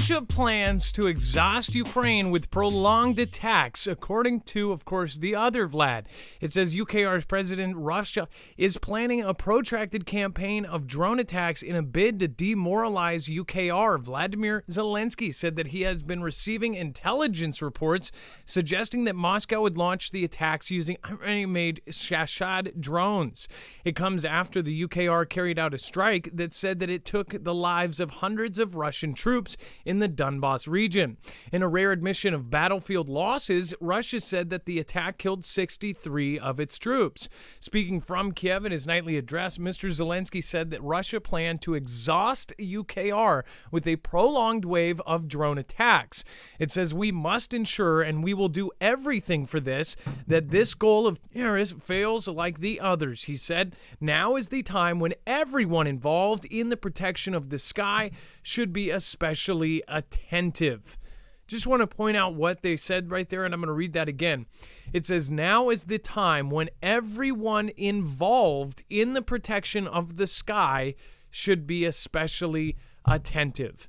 Russia plans to exhaust Ukraine with prolonged attacks, according to, of course, the other Vlad. It says UKR's president, Russia, is planning a protracted campaign of drone attacks in a bid to demoralize UKR. Vladimir Zelensky said that he has been receiving intelligence reports suggesting that Moscow would launch the attacks using Iranian-made Shahshad drones. It comes after the UKR carried out a strike that said that it took the lives of hundreds of Russian troops in the Donbas region. In a rare admission of battlefield losses, Russia said that the attack killed 63 of its troops. Speaking from Kiev in his nightly address, Mr. Zelensky said that Russia planned to exhaust UKR with a prolonged wave of drone attacks. It says, "We must ensure, and we will do everything for this, that this goal of terrorists fails like the others," he said. "Now is the time when everyone involved in the protection of the sky should be especially attentive." Just want to point out what they said right there, and I'm going to read that again. It says, "Now is the time when everyone involved in the protection of the sky should be especially attentive."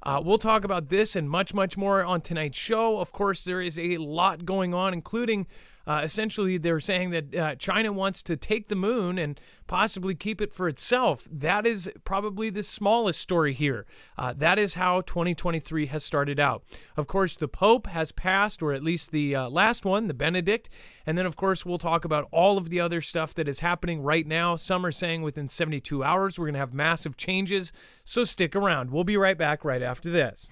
We'll talk about this and much, much more on tonight's show. Of course, there is a lot going on, including essentially they're saying that China wants to take the moon and possibly keep it for itself. That is probably the smallest story here. That is how 2023 has started out. Of course, the Pope has passed, or at least the last one, the Benedict. And then, of course, we'll talk about all of the other stuff that is happening right now. Some are saying within 72 hours, we're going to have massive changes. So stick around. We'll be right back right after this.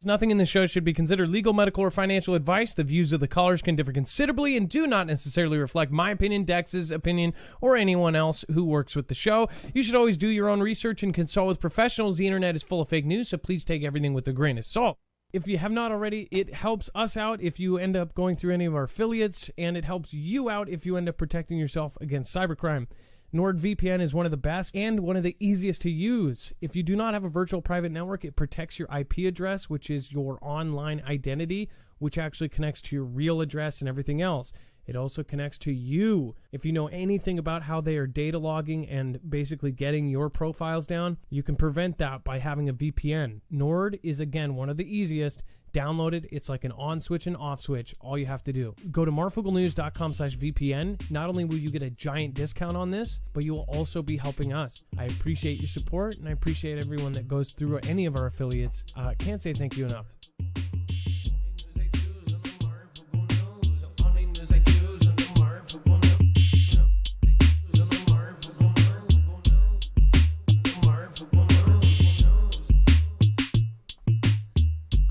Nothing in this show should be considered legal, medical, or financial advice. The views of the callers can differ considerably and do not necessarily reflect my opinion, Dex's opinion, or anyone else who works with the show. You should always do your own research and consult with professionals. The internet is full of fake news, so please take everything with a grain of salt. If you have not already, it helps us out if you end up going through any of our affiliates, and it helps you out if you end up protecting yourself against cybercrime. NordVPN is one of the best and one of the easiest to use. If you do not have a virtual private network, it protects your IP address, which is your online identity, which actually connects to your real address and everything else. It also connects to you. If you know anything about how they are data logging and basically getting your profiles down, you can prevent that by having a VPN. Nord is, again, one of the easiest. Download it. It's like an on switch and off switch. All you have to do. Go to marfooglenews.com/VPN. Not only will you get a giant discount on this, but you will also be helping us. I appreciate your support, and I appreciate everyone that goes through any of our affiliates. Can't say thank you enough.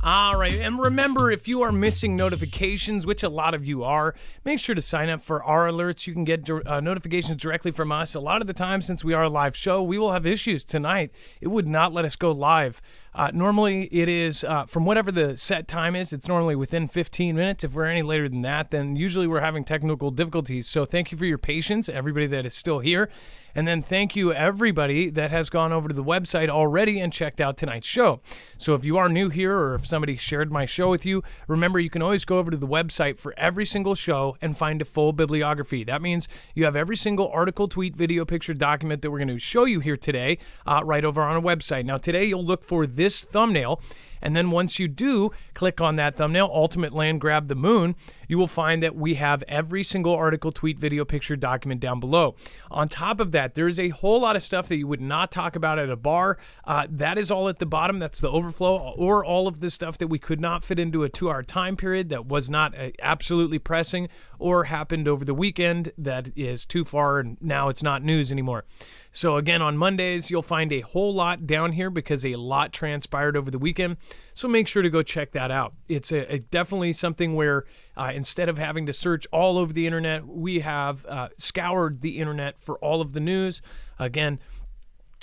All right, and remember, if you are missing notifications, which a lot of you are, make sure to sign up for our alerts. You can get notifications directly from us. A lot of the time, since we are a live show, we will have issues tonight. It would not let us go live. Normally, it is, from whatever the set time is, it's normally within 15 minutes. If we're any later than that, then usually we're having technical difficulties. So thank you for your patience, everybody that is still here. And then thank you, everybody that has gone over to the website already and checked out tonight's show. So if you are new here, or if somebody shared my show with you, remember you can always go over to the website for every single show and find a full bibliography. That means you have every single article, tweet, video, picture, document that we're going to show you here today right over on our website. Now today you'll look for this thumbnail, and then once you do click on that thumbnail, Ultimate Land Grab the Moon, you will find that we have every single article, tweet, video, picture, document down below. On top of that, there's a whole lot of stuff that you would not talk about at a bar. That is all at the bottom. That's the overflow, or all of the stuff that we could not fit into a 2-hour time period that was not absolutely pressing or happened over the weekend that is too far and now it's not news anymore. So again, on Mondays, you'll find a whole lot down here because a lot transpired over the weekend. So make sure to go check that out. It's definitely something where instead of having to search all over the internet, we have scoured the internet for all of the news. Again,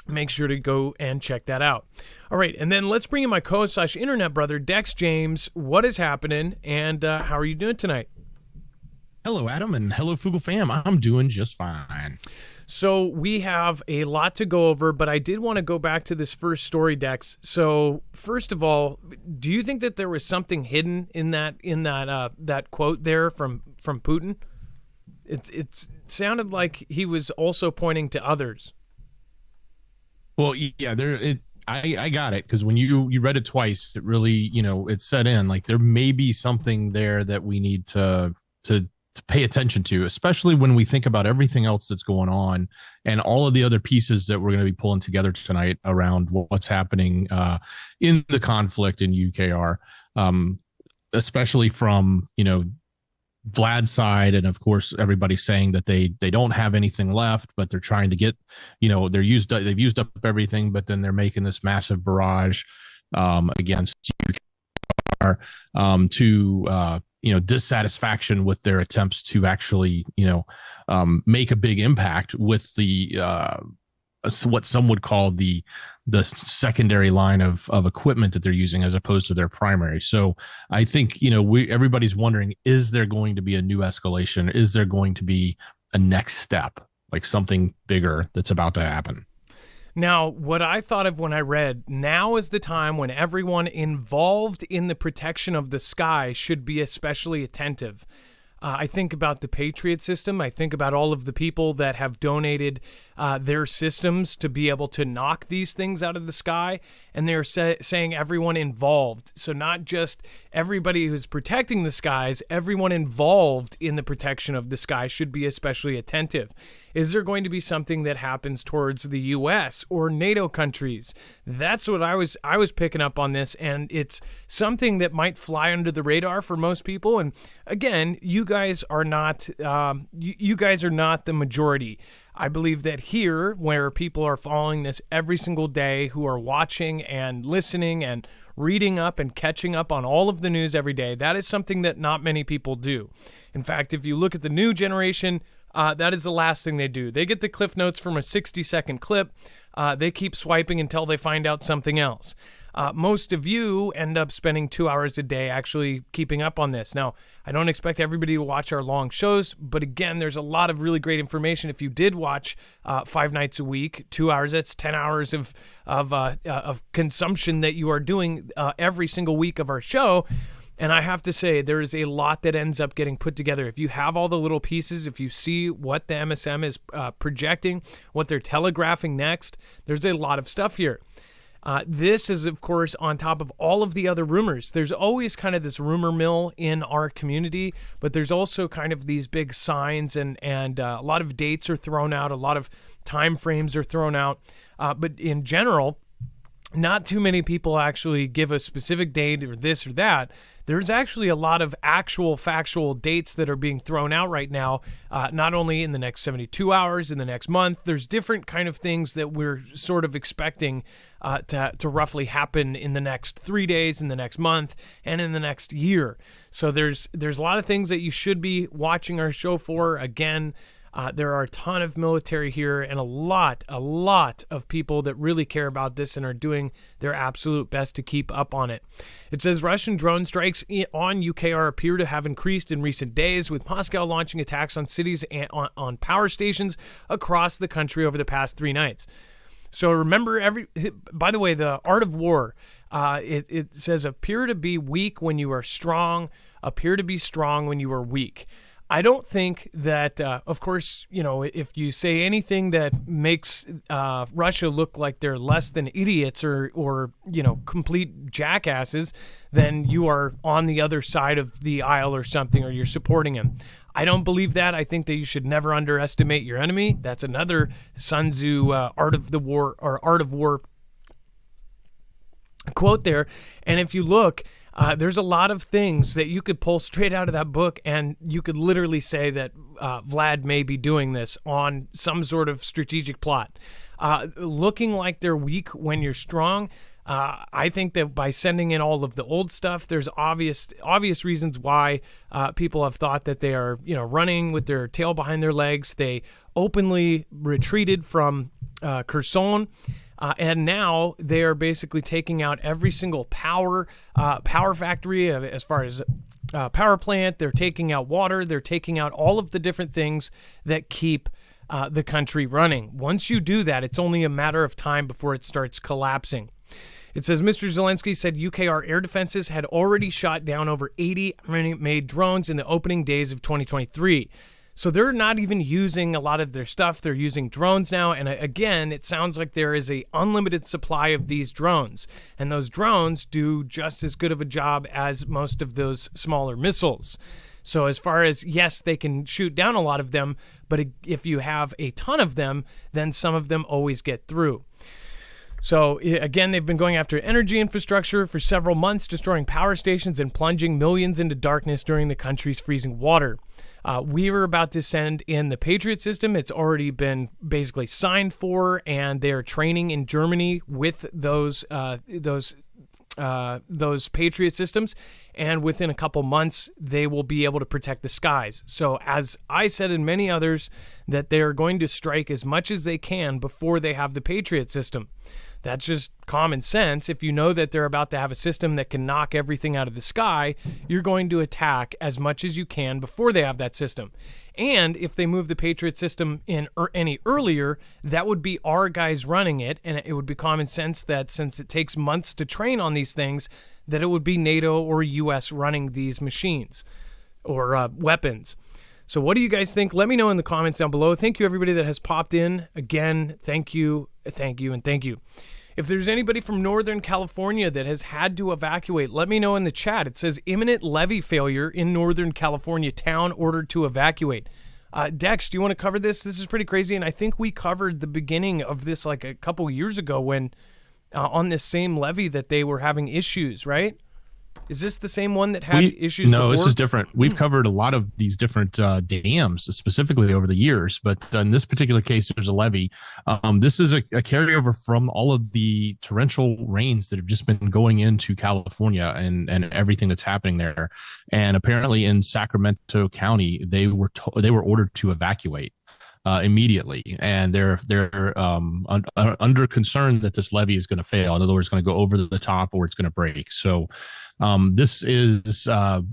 make sure to go and check that out. All right, and then let's bring in my co-host/internet brother, Dex James. What is happening, and how are you doing tonight? Hello, Adam, and hello, Foogle fam. I'm doing just fine. So we have a lot to go over, but I did want to go back to this first story, Dex. So first of all, do you think that there was something hidden in that quote there from Putin? It sounded like he was also pointing to others. Well, yeah, I got it, because when you read it twice, it really, it set in like there may be something there that we need to pay attention to, especially when we think about everything else that's going on and all of the other pieces that we're going to be pulling together tonight around what's happening in the conflict in UKR, especially from Vlad's side, and of course everybody's saying that they don't have anything left, but they're trying to get, they've used up everything, but then they're making this massive barrage against UKR to dissatisfaction with their attempts to actually make a big impact with the what some would call the secondary line of equipment that they're using as opposed to their primary. So I think, everybody's wondering, is there going to be a new escalation? Is there going to be a next step, like something bigger that's about to happen? Now, what I thought of when I read, now is the time when everyone involved in the protection of the sky should be especially attentive. I think about the Patriot system. I think about all of the people that have donated their systems to be able to knock these things out of the sky. And they're saying everyone involved. So not just everybody who's protecting the skies, everyone involved in the protection of the sky should be especially attentive. Is there going to be something that happens towards the U.S. or NATO countries? That's what I was picking up on this, and it's something that might fly under the radar for most people. And again, you guys are not you guys are not the majority. I believe that here, where people are following this every single day, who are watching and listening and reading up and catching up on all of the news every day, that is something that not many people do. In fact, if you look at the new generation, that is the last thing they do. They get the Cliff Notes from a 60-second clip. They keep swiping until they find out something else. Most of you end up spending 2 hours a day actually keeping up on this. Now, I don't expect everybody to watch our long shows, but again, there's a lot of really great information. If you did watch 5 nights a week, 2 hours, that's 10 hours of consumption that you are doing every single week of our show. And I have to say, there is a lot that ends up getting put together. If you have all the little pieces, if you see what the MSM is projecting, what they're telegraphing next, there's a lot of stuff here. This is, of course, on top of all of the other rumors. There's always kind of this rumor mill in our community, but there's also kind of these big signs, and a lot of dates are thrown out, a lot of time frames are thrown out. But in general, not too many people actually give a specific date or this or that. There's actually a lot of actual factual dates that are being thrown out right now, not only in the next 72 hours, in the next month. There's different kind of things that we're sort of expecting to roughly happen in the next 3 days, in the next month, and in the next year. So there's a lot of things that you should be watching our show for. Again, there are a ton of military here and a lot of people that really care about this and are doing their absolute best to keep up on it. It says Russian drone strikes on UKR appear to have increased in recent days, with Moscow launching attacks on cities and on power stations across the country over the past 3 nights. So remember, by the way, the art of war, it says appear to be weak when you are strong, appear to be strong when you are weak. I don't think that, of course, if you say anything that makes Russia look like they're less than idiots or complete jackasses, then you are on the other side of the aisle or something, or you're supporting him. I don't believe that. I think that you should never underestimate your enemy. That's another Sun Tzu art of war quote there. And if you look, there's a lot of things that you could pull straight out of that book, and you could literally say that Vlad may be doing this on some sort of strategic plot. Looking like they're weak when you're strong, I think that by sending in all of the old stuff, there's obvious reasons why people have thought that they are, running with their tail behind their legs. They openly retreated from Kherson. And now they are basically taking out every single power factory as far as power plant. They're taking out water. They're taking out all of the different things that keep the country running. Once you do that, it's only a matter of time before it starts collapsing. It says Mr. Zelensky said UKR air defenses had already shot down over 80 Iranian-made drones in the opening days of 2023. So they're not even using a lot of their stuff. They're using drones now. And again, it sounds like there is a unlimited supply of these drones. And those drones do just as good of a job as most of those smaller missiles. So as far as, yes, they can shoot down a lot of them, but if you have a ton of them, then some of them always get through. So again, they've been going after energy infrastructure for several months, destroying power stations and plunging millions into darkness during the country's freezing water. We were about to send in the Patriot system. It's already been basically signed for, and they're training in Germany with those Patriot systems. And within a couple months, they will be able to protect the skies. So as I said and many others, that they're going to strike as much as they can before they have the Patriot system. That's just common sense. If you know that they're about to have a system that can knock everything out of the sky, you're going to attack as much as you can before they have that system. And if they move the Patriot system in any earlier, that would be our guys running it. And it would be common sense that since it takes months to train on these things, that it would be NATO or US running these machines or weapons. So what do you guys think? Let me know in the comments down below. Thank you, everybody that has popped in. Again, thank you, and thank you. If there's anybody from Northern California that has had to evacuate, let me know in the chat. It says imminent levee failure in Northern California, town ordered to evacuate. Dex, do you want to cover this? This is pretty crazy, and I think we covered the beginning of this like a couple years ago when on this same levee that they were having issues, right? Is this the same one that had issues No, before? This is different. We've covered a lot of these different dams specifically over the years, but in this particular case, there's a levee. This is a carryover from all of the torrential rains that have just been going into California and everything that's happening there. And apparently in Sacramento County, they were ordered to evacuate immediately, and they're under concern that this levee is going to fail. In other words, it's going to go over the top or it's going to break. So this is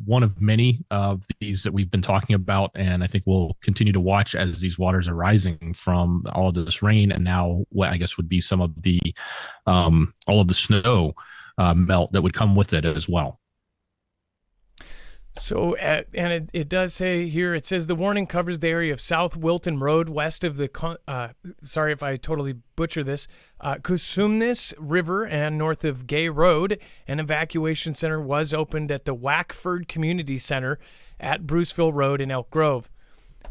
one of many of these that we've been talking about, and I think we'll continue to watch as these waters are rising from all of this rain, and now what I guess would be some of the all of the snow melt that would come with it as well. So, and it does say here, it says the warning covers the area of South Wilton Road, west of the, sorry if I totally butcher this, Cosumnes River, and north of Gay Road. An evacuation center was opened at the Wackford Community Center at Bruceville Road in Elk Grove.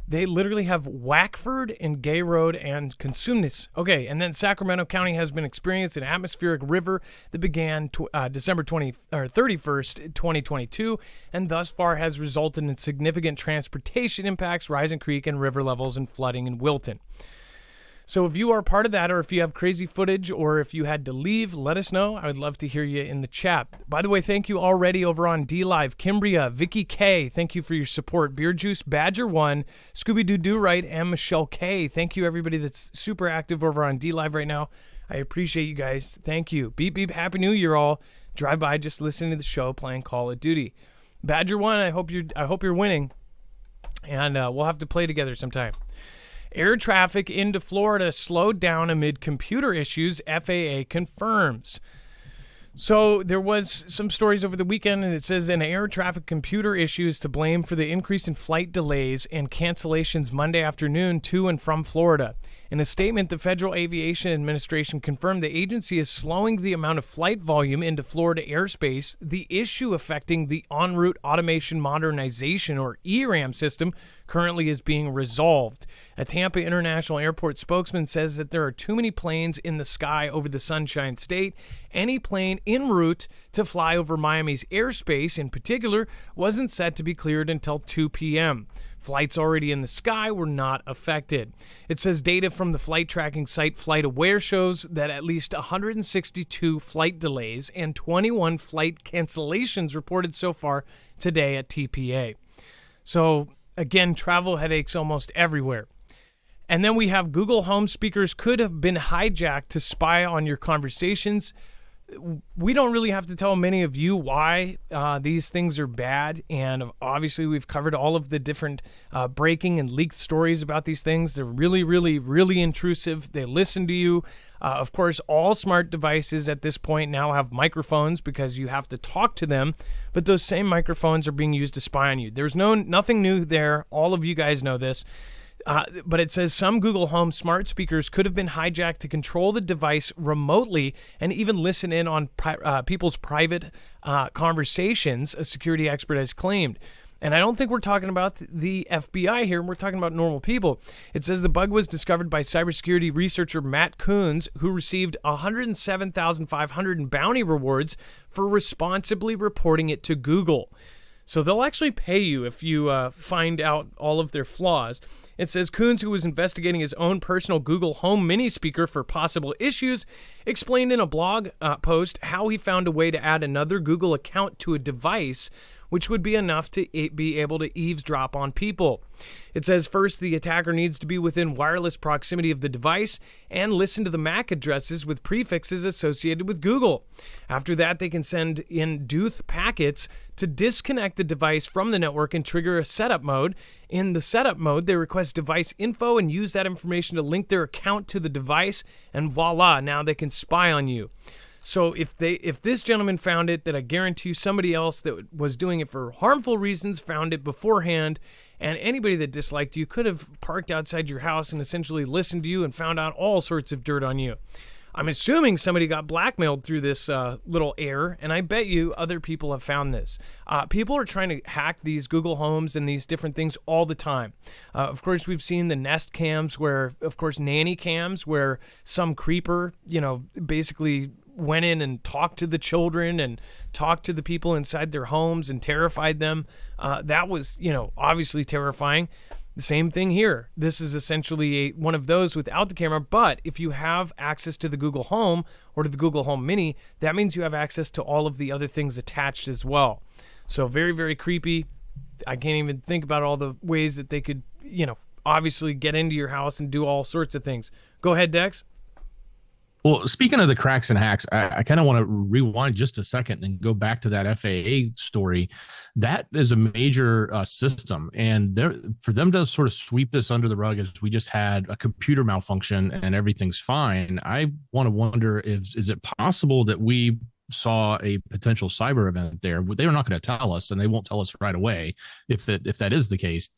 They literally have Wackford and Gay Road and Cosumnes. Okay, and then Sacramento County has been experiencing an atmospheric river that began December 31st, 2022, and thus far has resulted in significant transportation impacts, rising creek and river levels, and flooding in Wilton. So if you are part of that, or if you have crazy footage, or if you had to leave, let us know. I would love to hear you in the chat. By the way, thank you already over on DLive. Kimbria, Vicky K, thank you for your support. Beer Juice, Badger 1, Scooby-Doo Right, and Michelle K. Thank you, everybody that's super active over on DLive right now. I appreciate you guys. Thank you. Beep, beep. Happy New Year, all. Drive by just listening to the show, playing Call of Duty. Badger 1, I hope you're winning, and we'll have to play together sometime. Air traffic into Florida slowed down amid computer issues, FAA confirms. So there was some stories over the weekend, and it says an air traffic computer issue is to blame for the increase in flight delays and cancellations Monday afternoon to and from Florida. In a statement, the Federal Aviation Administration confirmed the agency is slowing the amount of flight volume into Florida airspace. The issue affecting the en route automation modernization, or ERAM system, currently is being resolved. A Tampa International Airport spokesman says that there are too many planes in the sky over the Sunshine State. Any plane en route to fly over Miami's airspace in particular wasn't set to be cleared until 2 p.m. Flights already in the sky were not affected. It says data from the flight tracking site FlightAware shows that at least 162 flight delays and 21 flight cancellations reported so far today at TPA. So again, travel headaches almost everywhere. And then we have Google Home speakers could have been hijacked to spy on your conversations. we don't really have to tell many of you why these things are bad. And obviously, we've covered all of the different breaking and leaked stories about these things. They're really, really, really intrusive. They listen to you. Of course, all smart devices at this point now have microphones because you have to talk to them. But those same microphones are being used to spy on you. There's nothing new there. All of you guys know this. But it says some Google Home smart speakers could have been hijacked to control the device remotely and even listen in on people's private conversations, a security expert has claimed. And I don't think we're talking about the FBI here. We're talking about normal people. It says the bug was discovered by cybersecurity researcher Matt Coons, who received $107,500 in bounty rewards for responsibly reporting it to Google. So they'll actually pay you if you find out all of their flaws. It says Coons, who was investigating his own personal Google Home mini speaker for possible issues, explained in a blog post how he found a way to add another Google account to a device, which would be enough to be able to eavesdrop on people. It says first, the attacker needs to be within wireless proximity of the device and listen to the MAC addresses with prefixes associated with Google. After that, they can send in Duth packets to disconnect the device from the network and trigger a setup mode. In the setup mode, they request device info and use that information to link their account to the device, and voila, now they can spy on you. So if this gentleman found it, that I guarantee you somebody else that was doing it for harmful reasons found it beforehand, and anybody that disliked you could have parked outside your house and essentially listened to you and found out all sorts of dirt on you. I'm assuming somebody got blackmailed through this little error, and I bet you other people have found this. People are trying to hack these Google Homes and these different things all the time. Of course, we've seen the Nest cams nanny cams, where some creeper, basically went in and talked to the children and talked to the people inside their homes and terrified them. That was, obviously terrifying. The same thing here. This is essentially one of those without the camera, but if you have access to the Google Home or to the Google Home Mini, that means you have access to all of the other things attached as well. So very, very creepy. I can't even think about all the ways that they could, obviously get into your house and do all sorts of things. Go ahead, Dex. Well, speaking of the cracks and hacks, I kind of want to rewind just a second and go back to that FAA story. That is a major system, and for them to sort of sweep this under the rug as we just had a computer malfunction and everything's fine. I want to wonder is it possible that we saw a potential cyber event there? They were not going to tell us, and they won't tell us right away if that is the case.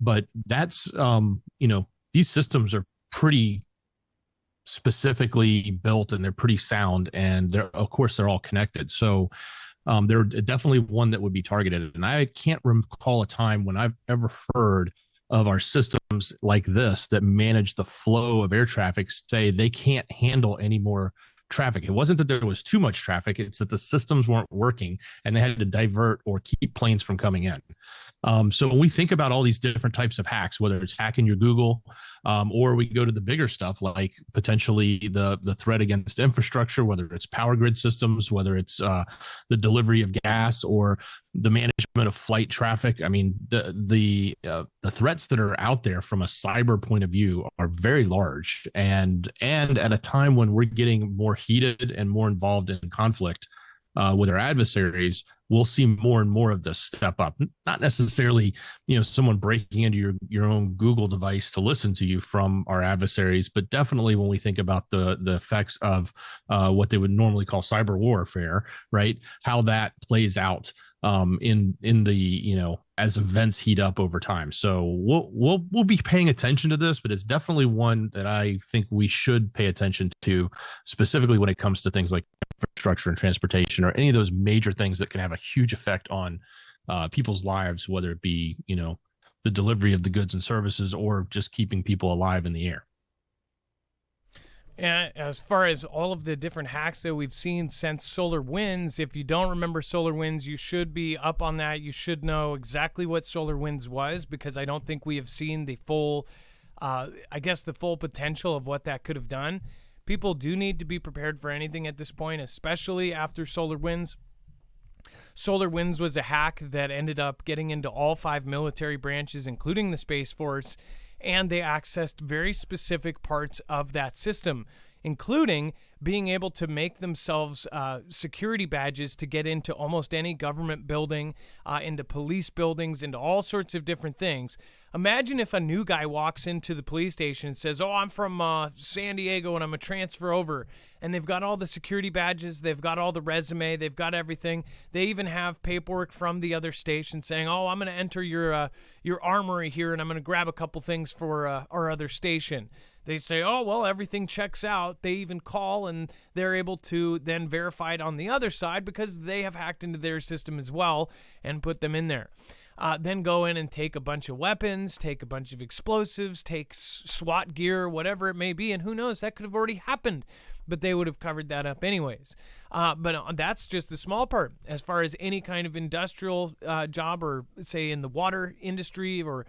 But that's these systems are pretty specifically built, and they're pretty sound, and they're all connected. So they're definitely one that would be targeted. And I can't recall a time when I've ever heard of our systems like this that manage the flow of air traffic say they can't handle any more traffic. It wasn't that there was too much traffic, it's that the systems weren't working and they had to divert or keep planes from coming in. So when we think about all these different types of hacks, whether it's hacking your Google, or we go to the bigger stuff like potentially the threat against infrastructure, whether it's power grid systems, whether it's the delivery of gas or the management of flight traffic. I mean, the threats that are out there from a cyber point of view are very large, and at a time when we're getting more heated and more involved in conflict with our adversaries, we'll see more and more of this step up. Not necessarily, someone breaking into your own Google device to listen to you from our adversaries, but definitely when we think about the effects of what they would normally call cyber warfare, right? How that plays out in the as events heat up over time. So we'll be paying attention to this, but it's definitely one that I think we should pay attention to, specifically when it comes to things like infrastructure and transportation, or any of those major things that can have a huge effect on people's lives, whether it be the delivery of the goods and services or just keeping people alive in the air. And as far as all of the different hacks that we've seen since SolarWinds, if you don't remember SolarWinds, you should be up on that. You should know exactly what SolarWinds was, because I don't think we have seen the full, the full potential of what that could have done. People do need to be prepared for anything at this point, especially after SolarWinds. SolarWinds was a hack that ended up getting into all 5 military branches, including the Space Force, and they accessed very specific parts of that system. including being able to make themselves security badges to get into almost any government building, into police buildings, into all sorts of different things. Imagine if a new guy walks into the police station and says, "Oh, I'm from San Diego and I'm a transfer over." And they've got all the security badges, they've got all the resume, they've got everything. They even have paperwork from the other station saying, "Oh, I'm going to enter your armory here and I'm going to grab a couple things for our other station." They say, "Oh, well, everything checks out." They even call and they're able to then verify it on the other side because they have hacked into their system as well and put them in there. Then go in and take a bunch of weapons, take a bunch of explosives, take SWAT gear, whatever it may be. And who knows, that could have already happened, but they would have covered that up anyways. But that's just the small part. As far as any kind of industrial job, or say in the water industry, or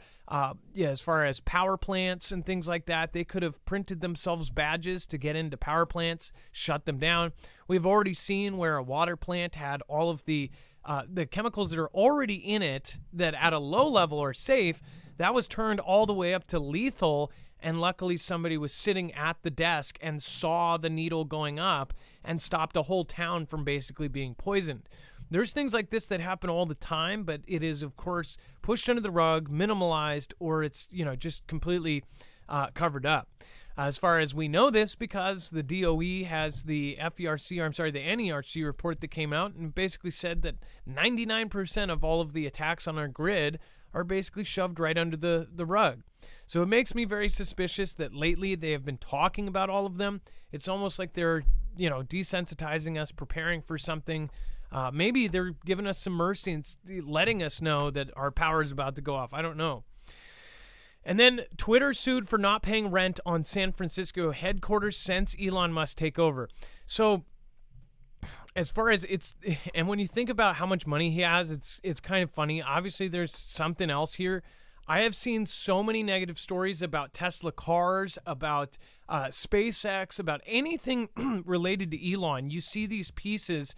as far as power plants and things like that, they could have printed themselves badges to get into power plants, shut them down. We've already seen where a water plant had all of the chemicals that are already in it that at a low level are safe. That was turned all the way up to lethal, and luckily somebody was sitting at the desk and saw the needle going up and stopped a whole town from basically being poisoned. There's things like this that happen all the time, but it is, of course, pushed under the rug, minimalized, or it's, just completely covered up. As far as we know this, because the DOE has the NERC report that came out and basically said that 99% of all of the attacks on our grid are basically shoved right under the rug. So it makes me very suspicious that lately they have been talking about all of them. It's almost like they're, desensitizing us, preparing for something. Maybe they're giving us some mercy and letting us know that our power is about to go off. I don't know. And then Twitter sued for not paying rent on San Francisco headquarters since Elon Musk take over. So as far as and when you think about how much money he has, it's kind of funny. Obviously, there's something else here. I have seen so many negative stories about Tesla cars, about SpaceX, about anything related to Elon. You see these pieces,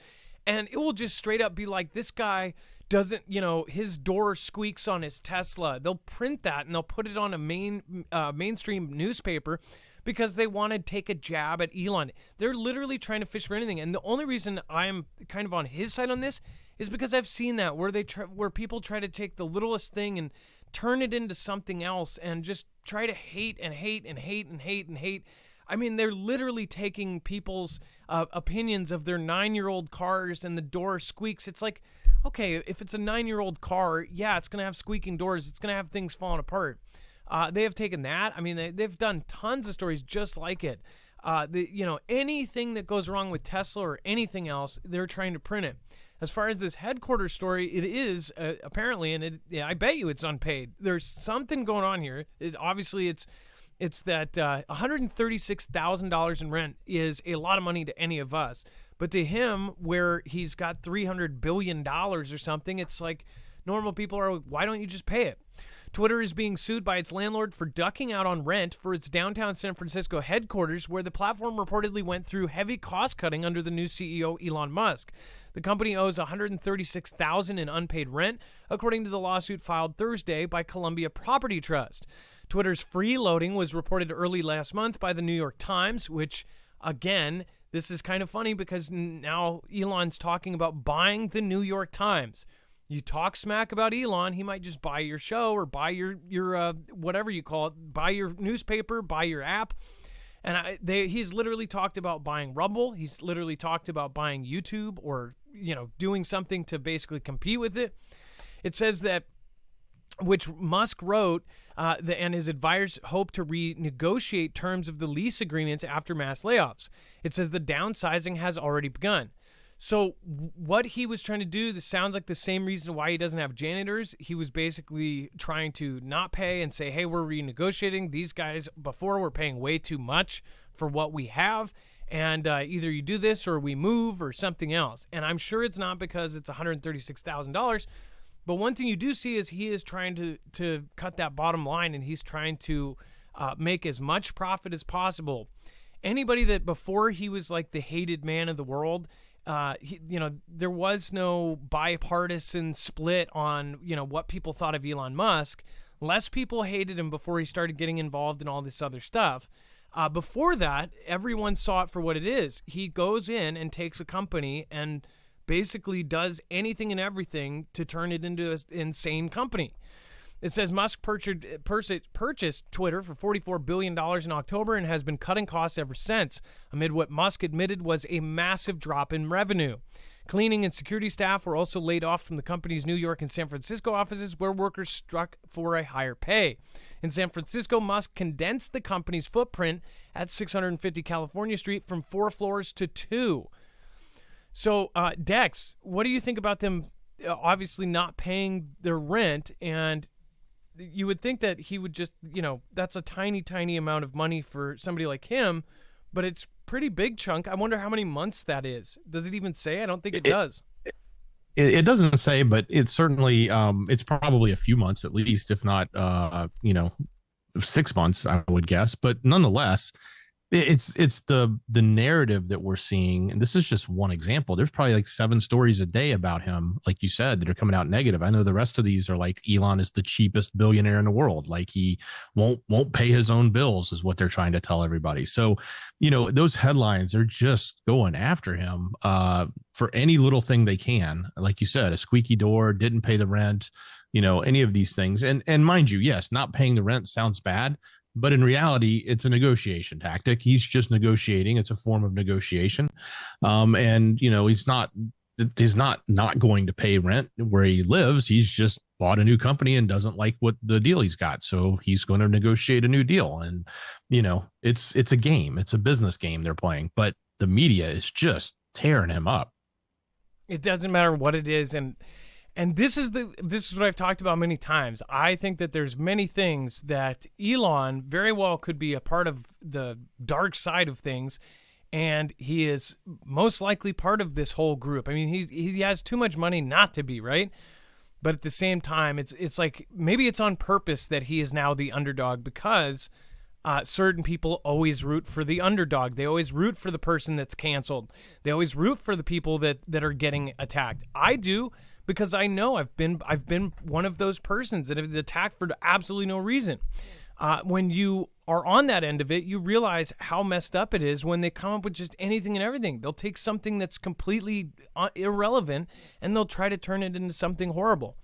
and it will just straight up be like, this guy doesn't, his door squeaks on his Tesla. They'll print that and they'll put it on a mainstream newspaper because they want to take a jab at Elon. They're literally trying to fish for anything. And the only reason I'm kind of on his side on this is because I've seen that where people try to take the littlest thing and turn it into something else and just try to hate and hate and hate and hate and hate. I mean, they're literally taking people's opinions of their 9-year-old cars and the door squeaks. It's like, okay, if it's a 9-year-old car, yeah, it's going to have squeaking doors. It's going to have things falling apart. They have taken that. I mean, they've done tons of stories just like it. Anything that goes wrong with Tesla or anything else, they're trying to print it. As far as this headquarters story, it is apparently, and I bet you it's unpaid. There's something going on here. Obviously, it's that $136,000 in rent is a lot of money to any of us. But to him, where he's got $300 billion or something, it's like normal people are, why don't you just pay it? Twitter is being sued by its landlord for ducking out on rent for its downtown San Francisco headquarters, where the platform reportedly went through heavy cost cutting under the new CEO, Elon Musk. The company owes $136,000 in unpaid rent, according to the lawsuit filed Thursday by Columbia Property Trust. Twitter's freeloading was reported early last month by the New York Times, which, again, this is kind of funny because now Elon's talking about buying the New York Times. You talk smack about Elon, he might just buy your show or buy your whatever you call it, buy your newspaper, buy your app. And he's literally talked about buying Rumble. He's literally talked about buying YouTube or, doing something to basically compete with it. It says that, which Musk wrote, and his advisors hope to renegotiate terms of the lease agreements after mass layoffs. It says the downsizing has already begun. So what he was trying to do, this sounds like the same reason why he doesn't have janitors. He was basically trying to not pay and say, hey, we're renegotiating. These guys before were paying way too much for what we have. And either you do this or we move or something else. And I'm sure it's not because it's $136,000. But one thing you do see is he is trying to cut that bottom line, and he's trying to make as much profit as possible. Anybody that before he was like the hated man of the world, there was no bipartisan split on, what people thought of Elon Musk. Less people hated him before he started getting involved in all this other stuff. Before that, everyone saw it for what it is. He goes in and takes a company and basically does anything and everything to turn it into an insane company. It says Musk purchased Twitter for $44 billion in October and has been cutting costs ever since, amid what Musk admitted was a massive drop in revenue. Cleaning and security staff were also laid off from the company's New York and San Francisco offices, where workers struck for a higher pay. In San Francisco, Musk condensed the company's footprint at 650 California Street from 4 floors to 2. So, Dex, what do you think about them obviously not paying their rent? And you would think that he would just, that's a tiny, tiny amount of money for somebody like him, but it's pretty big chunk. I wonder how many months that is. Does it even say? I don't think it does. It doesn't say, but it's certainly it's probably a few months at least, if not 6 months, I would guess. But nonetheless, it's the narrative that we're seeing, and this is just one example. There's probably like 7 stories a day about him, like you said, that are coming out negative. I know the rest of these are like Elon is the cheapest billionaire in the world, like he won't pay his own bills, is what they're trying to tell everybody. So those headlines are just going after him for any little thing they can. Like you said, a squeaky door, didn't pay the rent, any of these things. And mind you, yes, not paying the rent sounds bad, but in reality, it's a negotiation tactic. He's just negotiating. It's a form of negotiation. And he's not going to pay rent where he lives. He's just bought a new company and doesn't like what the deal he's got. So he's going to negotiate a new deal. And, it's a game. It's a business game they're playing, but the media is just tearing him up. It doesn't matter what it is. And this is what I've talked about many times. I think that there's many things that Elon very well could be a part of the dark side of things, and he is most likely part of this whole group. I mean, he has too much money not to be, right? But at the same time, it's like maybe it's on purpose that he is now the underdog, because certain people always root for the underdog. They always root for the person that's canceled. They always root for the people that are getting attacked. I do, because I know I've been one of those persons that is attacked for absolutely no reason. When you are on that end of it, you realize how messed up it is when they come up with just anything and everything. They'll take something that's completely irrelevant and they'll try to turn it into something horrible.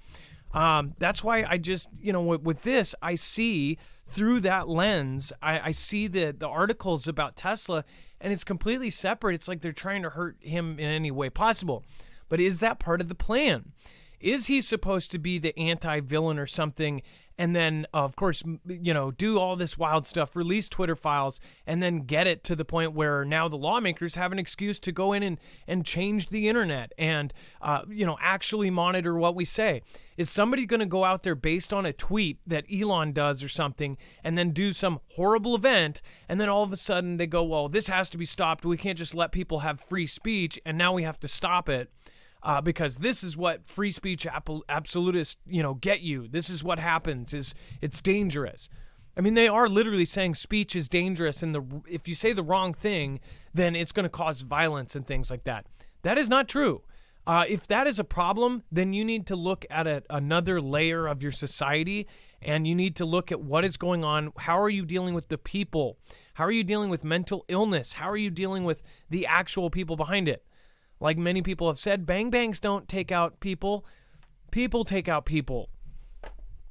That's why I just, with this, I see through that lens, I see the articles about Tesla, and it's completely separate. It's like they're trying to hurt him in any way possible. But is that part of the plan? Is he supposed to be the anti-villain or something, and then, of course, do all this wild stuff, release Twitter files, and then get it to the point where now the lawmakers have an excuse to go in and change the internet and, actually monitor what we say? Is somebody going to go out there based on a tweet that Elon does or something and then do some horrible event, and then all of a sudden they go, well, this has to be stopped. We can't just let people have free speech, and now we have to stop it. Because this is what free speech absolutists, get you. This is what happens. It's dangerous. I mean, they are literally saying speech is dangerous, and if you say the wrong thing, then it's going to cause violence and things like that. That is not true. If that is a problem, then you need to look at another layer of your society, and you need to look at what is going on. How are you dealing with the people? How are you dealing with mental illness? How are you dealing with the actual people behind it? Like many people have said, bang bangs don't take out people. People take out people.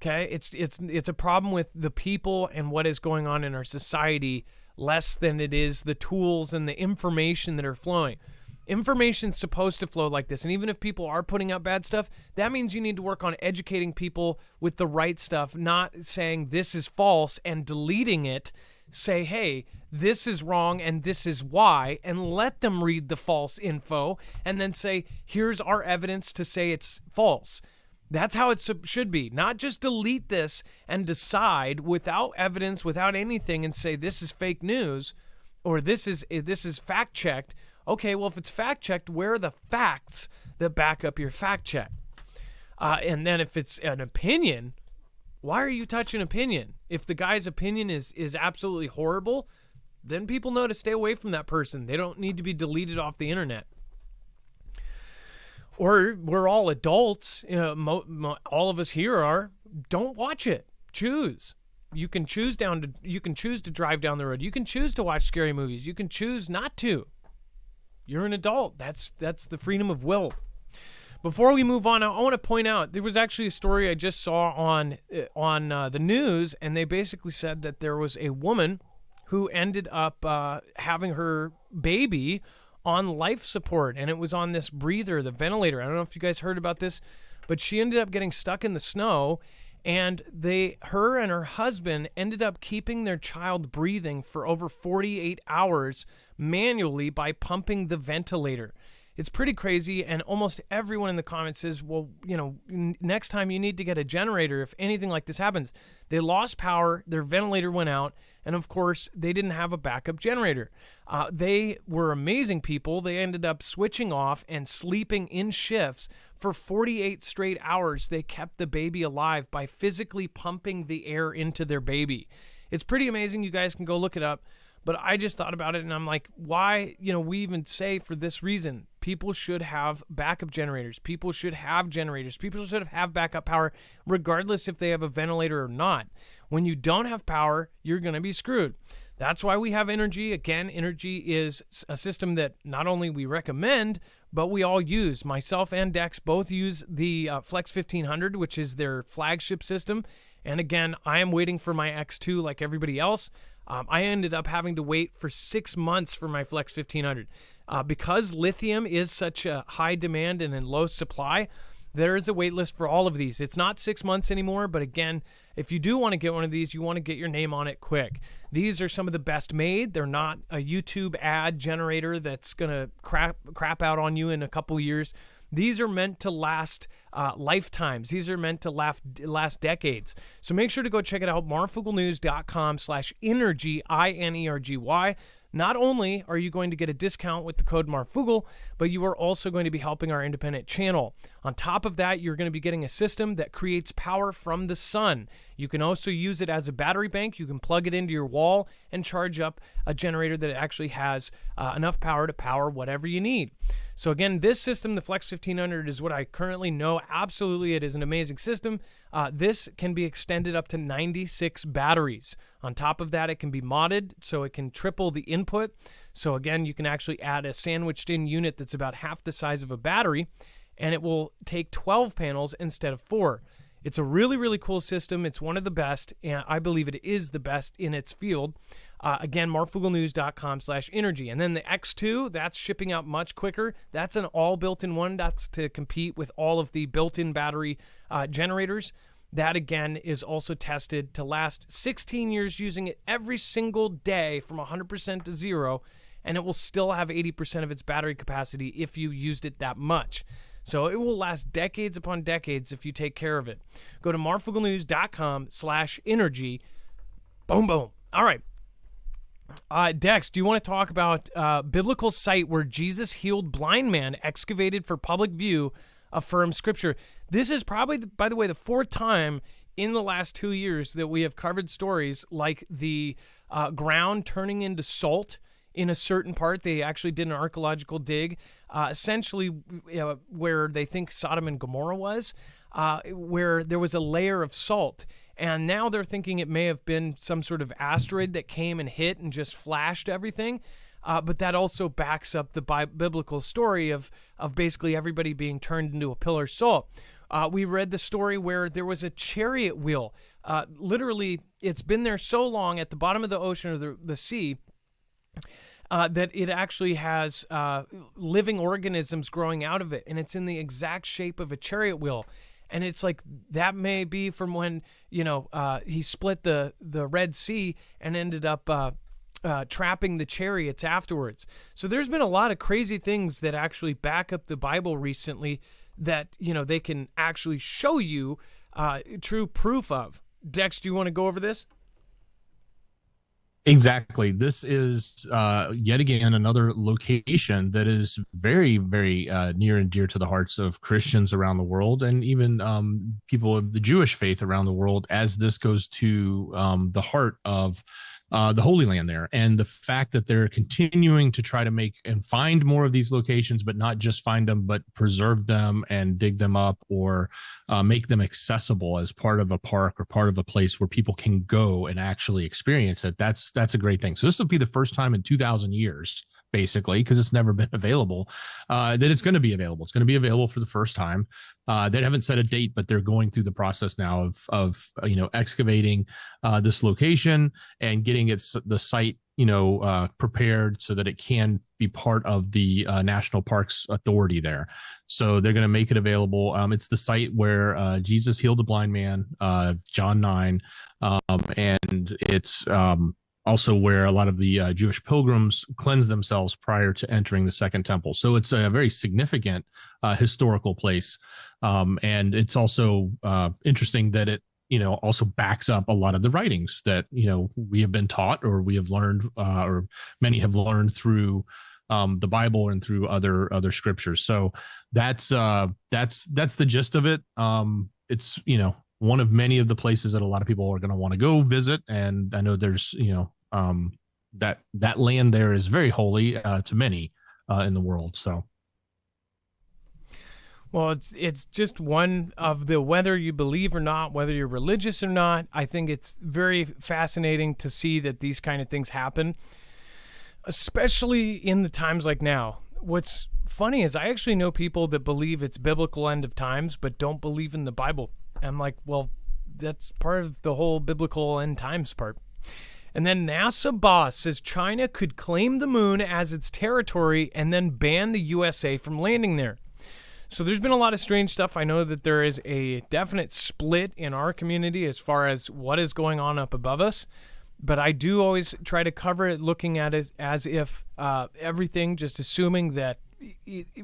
Okay? It's a problem with the people and what is going on in our society less than it is the tools and the information that are flowing. Information's supposed to flow like this. And even if people are putting out bad stuff, that means you need to work on educating people with the right stuff, not saying this is false and deleting it. Say, hey, this is wrong and this is why, and let them read the false info and then say, here's our evidence to say it's false. That's how it should be. Not just delete this and decide without evidence, without anything, and say this is fake news or this is fact checked. Okay, well, if it's fact checked, where are the facts that back up your fact check? And then if it's an opinion, why are you touching opinion? If the guy's opinion is absolutely horrible, then people know to stay away from that person. They don't need to be deleted off the internet. Or we're all adults. All of us here are. Don't watch it. Choose. You can choose to drive down the road. You can choose to watch scary movies. You can choose not to. You're an adult. That's the freedom of will. Before we move on, I want to point out there was actually a story I just saw on the news, and they basically said that there was a woman who ended up having her baby on life support, and it was on this breather, the ventilator. I don't know if you guys heard about this, but she ended up getting stuck in the snow, and her and her husband ended up keeping their child breathing for over 48 hours manually by pumping the ventilator. It's pretty crazy, and almost everyone in the comments says, well, next time you need to get a generator if anything like this happens. They lost power, their ventilator went out, and of course, they didn't have a backup generator. They were amazing people. They ended up switching off and sleeping in shifts for 48 straight hours. They kept the baby alive by physically pumping the air into their baby. It's pretty amazing. You guys can go look it up. But I just thought about it, and I'm like, why, we even say for this reason, people should have backup generators. People should have generators. People should have backup power, regardless if they have a ventilator or not. When you don't have power, you're going to be screwed. That's why we have Energy. Again, Energy is a system that not only we recommend, but we all use. Myself and Dex both use the Flex 1500, which is their flagship system. And again, I am waiting for my X2 like everybody else. I ended up having to wait for 6 months for my Flex 1500. Because lithium is such a high demand and in low supply, there is a wait list for all of these. It's not 6 months anymore, but again, if you do want to get one of these, you want to get your name on it quick. These are some of the best made. They're not a YouTube ad generator that's going to crap out on you in a couple years. These are meant to last lifetimes. These are meant to last decades. So make sure to go check it out, marfooglenews.com/energy, INERGY. Not only are you going to get a discount with the code Marfoogle, but you are also going to be helping our independent channel. On top of that, you're going to be getting a system that creates power from the sun. You can also use it as a battery bank. You can plug it into your wall and charge up a generator that actually has enough power to power whatever you need. So again, this system, the Flex 1500, is what I currently know. Absolutely, it is an amazing system. This can be extended up to 96 batteries. On top of that, it can be modded, so it can triple the input. So again, you can actually add a sandwiched in unit that's about half the size of a battery, and it will take 12 panels instead of 4. It's a really, really cool system. It's one of the best, and I believe it is the best in its field. Again, marfooglenews.com/energy. And then the X2, that's shipping out much quicker. That's an all built-in one. That's to compete with all of the built-in battery generators. That, again, is also tested to last 16 years using it every single day from 100% to 0, and it will still have 80% of its battery capacity if you used it that much. So it will last decades upon decades if you take care of it. Go to marfooglenews.com/energy. Boom, boom. All right. Dex, do you want to talk about biblical site where Jesus healed blind man excavated for public view, affirms scripture? This is probably, by the way, the 4th time in the last 2 years that we have covered stories like the ground turning into salt in a certain part. They actually did an archaeological dig, essentially where they think Sodom and Gomorrah was, where there was a layer of salt. And now they're thinking it may have been some sort of asteroid that came and hit and just flashed everything. But that also backs up the biblical story of basically everybody being turned into a pillar of salt. We read the story where there was a chariot wheel. Literally, it's been there so long at the bottom of the ocean or the sea that it actually has living organisms growing out of it. And it's in the exact shape of a chariot wheel. And it's like that may be from when, he split the Red Sea and ended up trapping the chariots afterwards. So there's been a lot of crazy things that actually back up the Bible recently that, they can actually show you true proof of. Dex, do you want to go over this? Exactly. This is yet again another location that is very, very near and dear to the hearts of Christians around the world, and even people of the Jewish faith around the world, as this goes to the heart of the Holy Land there. And the fact that they're continuing to try to make and find more of these locations, but not just find them, but preserve them and dig them up, or make them accessible as part of a park or part of a place where people can go and actually experience it. That's a great thing. So this will be the first time in 2,000 years, basically, because it's never been available, that it's going to be available. It's going to be available for the first time. They haven't set a date, but they're going through the process now of excavating this location and getting the site prepared so that it can be part of the National Parks Authority there. So they're going to make it available. It's the site where Jesus healed the blind man, John 9, and it's also where a lot of the Jewish pilgrims cleansed themselves prior to entering the Second Temple. So it's a very significant historical place. And it's also interesting that it also backs up a lot of the writings that, we have been taught, or we have learned, or many have learned through the Bible and through other scriptures. So that's the gist of it. It's, one of many of the places that a lot of people are going to want to go visit. And I know there's, that land there is very holy to many in the world. So. Well, it's just one of the, whether you believe or not, whether you're religious or not, I think it's very fascinating to see that these kind of things happen, especially in the times like now. What's funny is I actually know people that believe it's biblical end of times, but don't believe in the Bible. I'm like, well, that's part of the whole biblical end times part. And then NASA boss says China could claim the moon as its territory and then ban the USA from landing there. So there's been a lot of strange stuff. I know that there is a definite split in our community as far as what is going on up above us. But I do always try to cover it looking at it as if everything, just assuming that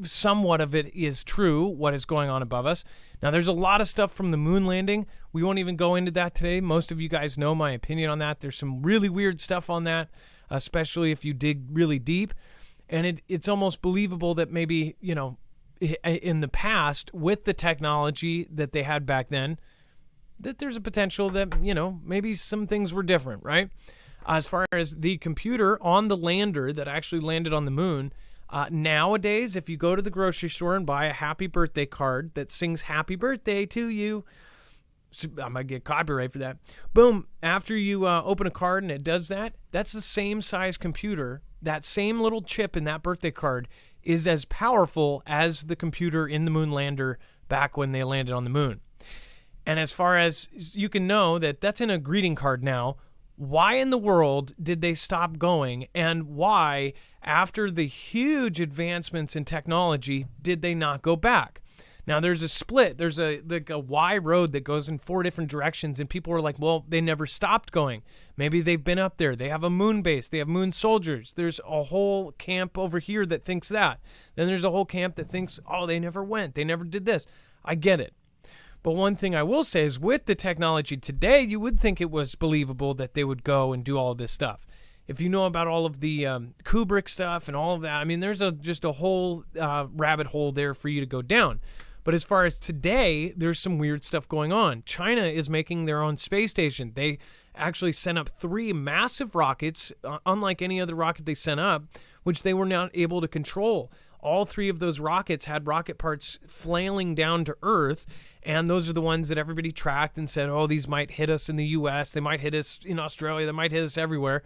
somewhat of it is true, what is going on above us. Now, there's a lot of stuff from the moon landing. We won't even go into that today. Most of you guys know my opinion on that. There's some really weird stuff on that, especially if you dig really deep. And it's almost believable that maybe, in the past, with the technology that they had back then, that there's a potential that, maybe some things were different, right? As far as the computer on the lander that actually landed on the moon, nowadays, if you go to the grocery store and buy a happy birthday card that sings happy birthday to you, I might get copyright for that. Boom. After you open a card and it does that, that's the same size computer. That same little chip in that birthday card is as powerful as the computer in the moon lander back when they landed on the moon. And as far as you can know that that's in a greeting card now, why in the world did they stop going? And why, after the huge advancements in technology, did they not go back? Now, there's a split. There's a Y road that goes in 4 different directions, and people are like, well, they never stopped going. Maybe they've been up there. They have a moon base. They have moon soldiers. There's a whole camp over here that thinks that. Then there's a whole camp that thinks, oh, they never went. They never did this. I get it. But one thing I will say is with the technology today, you would think it was believable that they would go and do all of this stuff. If you know about all of the Kubrick stuff and all of that, I mean, there's just a whole rabbit hole there for you to go down. But as far as today, there's some weird stuff going on. China is making their own space station. They actually sent up 3 massive rockets, unlike any other rocket they sent up, which they were not able to control. All 3 of those rockets had rocket parts flailing down to Earth, and those are the ones that everybody tracked and said, oh, these might hit us in the U.S., they might hit us in Australia, they might hit us everywhere.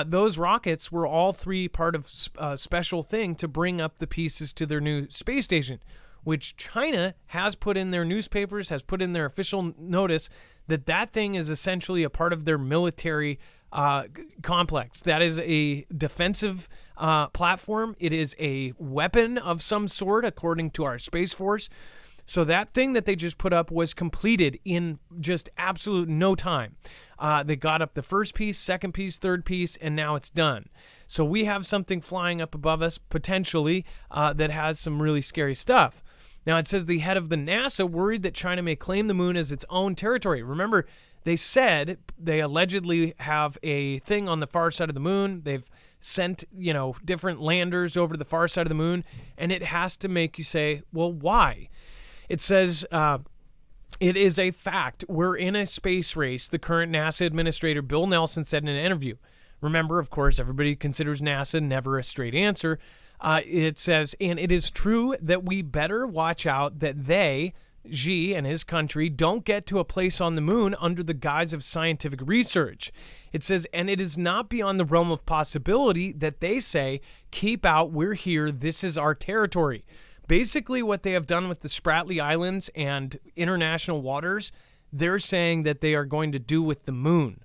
Those rockets were all 3 part of a special thing to bring up the pieces to their new space station, which China has put in their newspapers, has put in their official notice that thing is essentially a part of their military complex. That is a defensive platform. It is a weapon of some sort, according to our Space Force. So that thing that they just put up was completed in just absolute no time. They got up the first piece, second piece, third piece, and now it's done. So we have something flying up above us, potentially, that has some really scary stuff. Now, it says the head of the NASA worried that China may claim the moon as its own territory. Remember, they said they allegedly have a thing on the far side of the moon. They've sent, different landers over to the far side of the moon, and it has to make you say, well, why? It says It is a fact. We're in a space race. The current NASA administrator, Bill Nelson, said in an interview. Remember, of course, everybody considers NASA never a straight answer. It says, and it is true that we better watch out that they, Xi and his country, don't get to a place on the moon under the guise of scientific research. It says, and it is not beyond the realm of possibility that they say, keep out, we're here, this is our territory. Basically, what they have done with the Spratly Islands and international waters, they're saying that they are going to do with the moon.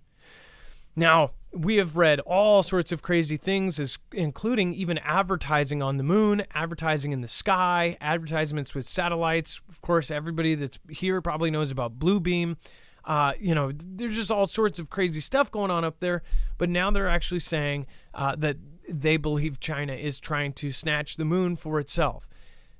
Now, we have read all sorts of crazy things, including even advertising on the moon, advertising in the sky, advertisements with satellites. Of course, everybody that's here probably knows about Bluebeam. There's just all sorts of crazy stuff going on up there. But now they're actually saying that they believe China is trying to snatch the moon for itself.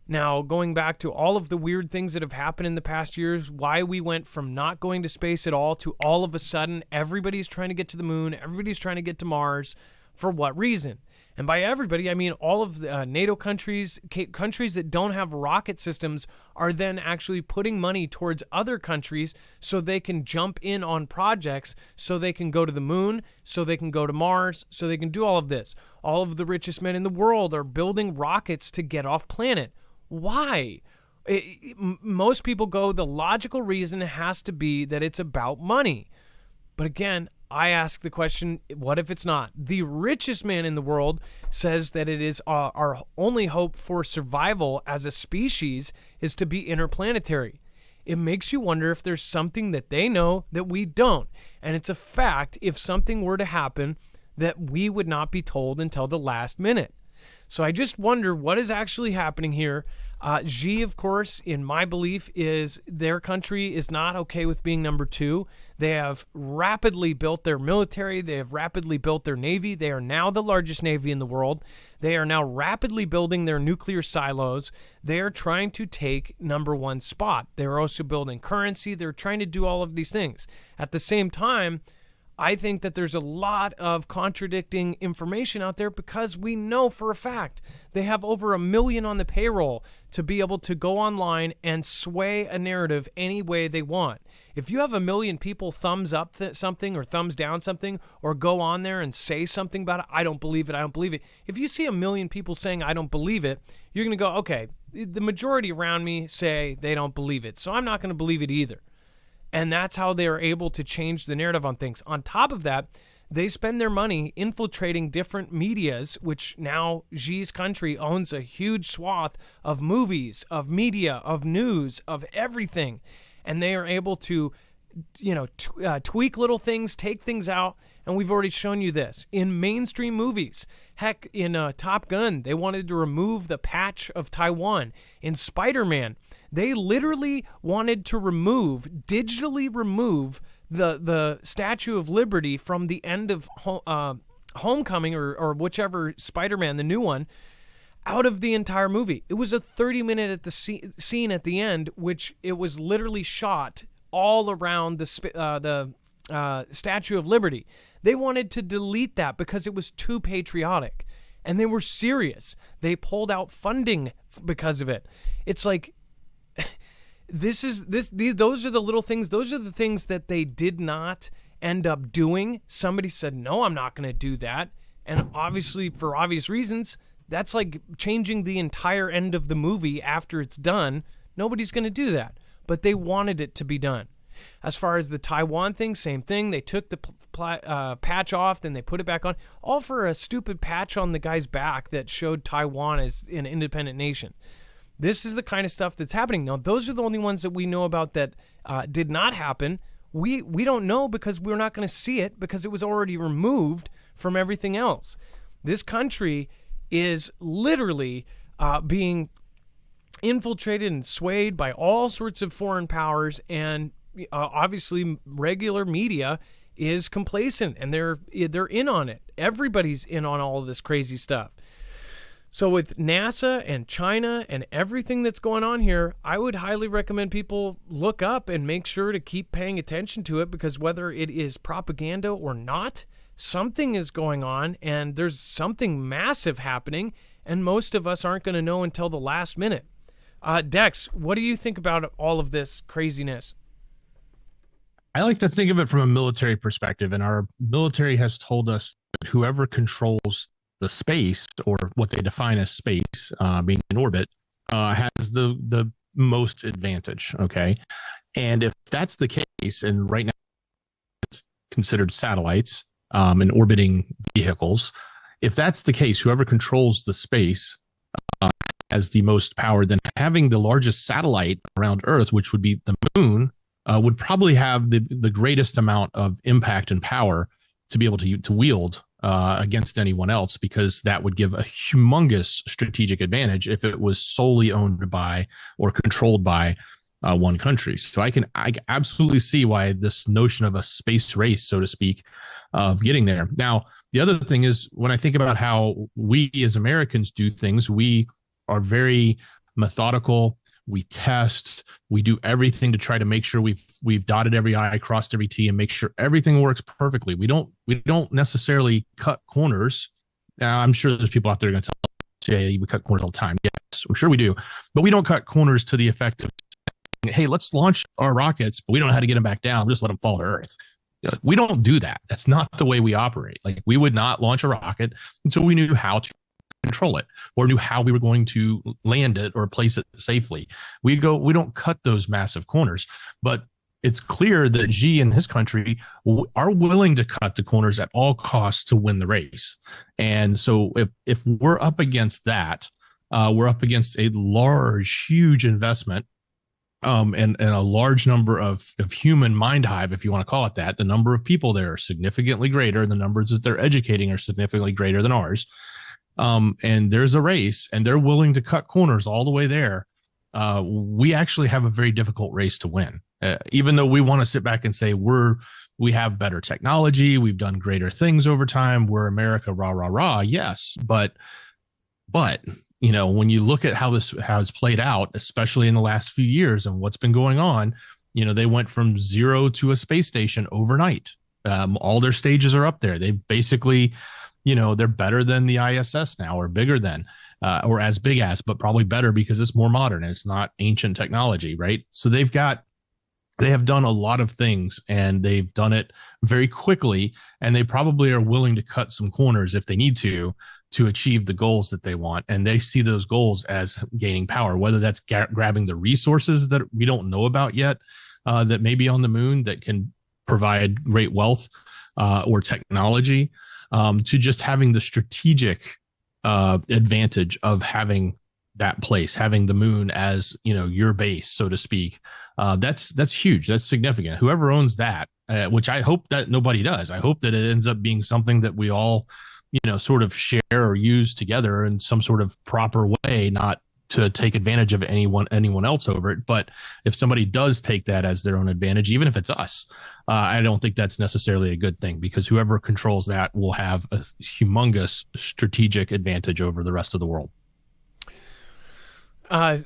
Now, going back to all of the weird things that have happened in the past years, why we went from not going to space at all to all of a sudden everybody's trying to get to the moon, everybody's trying to get to Mars, for what reason? And by everybody, I mean all of the NATO countries, countries that don't have rocket systems are then actually putting money towards other countries so they can jump in on projects, so they can go to the moon, so they can go to Mars, so they can do all of this. All of the richest men in the world are building rockets to get off planet. Why? Most people go, the logical reason has to be that it's about money. But again, I ask the question, what if it's not? The richest man in the world says that it is our only hope for survival as a species is to be interplanetary. It makes you wonder if there's something that they know that we don't. And it's a fact, if something were to happen, that we would not be told until the last minute. So I just wonder what is actually happening here. Xi, of course, in my belief, is their country is not okay with being number two. They have rapidly built their military. They have rapidly built their navy. They are now the largest navy in the world. They are now rapidly building their nuclear silos. They are trying to take number one spot. They're also building currency. They're trying to do all of these things. At the same time, I think that there's a lot of contradicting information out there because we know for a fact they have over 1 million on the payroll to be able to go online and sway a narrative any way they want. If you have 1 million people thumbs up something or thumbs down something or go on there and say something about it, I don't believe it, I don't believe it. If you see 1 million people saying I don't believe it, you're going to go, okay, the majority around me say they don't believe it, so I'm not going to believe it either. And that's how they are able to change the narrative on things. On top of that, they spend their money infiltrating different medias, which now Xi's country owns a huge swath of movies, of media, of news, of everything. And they are able to, tweak little things, take things out. And we've already shown you this in mainstream movies. Heck, in Top Gun, they wanted to remove the patch of Taiwan. In Spider-Man, they literally wanted to digitally remove the Statue of Liberty from the end of Homecoming or whichever Spider-Man, the new one, out of the entire movie. It was a 30-minute scene at the end, which it was literally shot all around the Statue of Liberty. They wanted to delete that because it was too patriotic, and they were serious. They pulled out funding because of it. It's like, those are the little things. Those are the things that they did not end up doing. Somebody said, no, I'm not going to do that. And obviously, for obvious reasons, that's like changing the entire end of the movie after it's done. Nobody's going to do that. But they wanted it to be done. As far as the Taiwan thing, same thing. They took the patch off, then they put it back on, all for a stupid patch on the guy's back that showed Taiwan as an independent nation. This is the kind of stuff that's happening. Now, those are the only ones that we know about that did not happen. We don't know because we're not going to see it because it was already removed from everything else. This country is literally being infiltrated and swayed by all sorts of foreign powers, and obviously regular media is complacent and they're in on it. Everybody's in on all of this crazy stuff. So with NASA and China and everything that's going on here, I would highly recommend people look up and make sure to keep paying attention to it, because whether it is propaganda or not, something is going on and there's something massive happening, and most of us aren't going to know until the last minute. Dex, what do you think about all of this craziness? I like to think of it from a military perspective, and our military has told us that whoever controls the space, or what they define as space, being in orbit, has the most advantage. Okay, and if that's the case, and right now it's considered satellites and orbiting vehicles, if that's the case, whoever controls the space has the most power. Then having the largest satellite around Earth, which would be the moon, would probably have the greatest amount of impact and power to be able to wield against anyone else, because that would give a humongous strategic advantage if it was solely owned by or controlled by one country. So I absolutely see why this notion of a space race, so to speak, of getting there. Now, the other thing is, when I think about how we as Americans do things, we are very methodical. We test, we do everything to try to make sure we've dotted every I, crossed every T, and make sure everything works perfectly. We don't necessarily cut corners. Now, I'm sure there's people out there going to tell you, we cut corners all the time. Yes, I'm sure we do, but we don't cut corners to the effect of, hey, let's launch our rockets, but we don't know how to get them back down. We'll just let them fall to Earth. We don't do that. That's not the way we operate. Like, we would not launch a rocket until we knew how to control it, or knew how we were going to land it or place it safely. We don't cut those massive corners, but it's clear that Xi and his country are willing to cut the corners at all costs to win the race. And so if we're up against that, we're up against a huge investment, and a large number of human mind hive, if you want to call it that. The number of people there are significantly greater, and the numbers that they're educating are significantly greater than ours. And there's a race, and they're willing to cut corners all the way there. We actually have a very difficult race to win. Even though we want to sit back and say we have better technology, we've done greater things over time, we're America, rah, rah, rah. Yes. But, when you look at how this has played out, especially in the last few years and what's been going on, they went from zero to a space station overnight. All their stages are up there. They basically, they're better than the ISS now, or bigger than, or as big as, but probably better because it's more modern. It's not ancient technology, right? So they have done a lot of things, and they've done it very quickly, and they probably are willing to cut some corners if they need to achieve the goals that they want. And they see those goals as gaining power, whether that's grabbing the resources that we don't know about yet, that may be on the moon that can provide great wealth, or technology, to just having the strategic advantage of having that place, having the moon as your base, so to speak. That's huge. That's significant. Whoever owns that, which I hope that nobody does. I hope that it ends up being something that we all sort of share or use together in some sort of proper way, not to take advantage of anyone else over it. But if somebody does take that as their own advantage, even if it's us, I don't think that's necessarily a good thing, because whoever controls that will have a humongous strategic advantage over the rest of the world.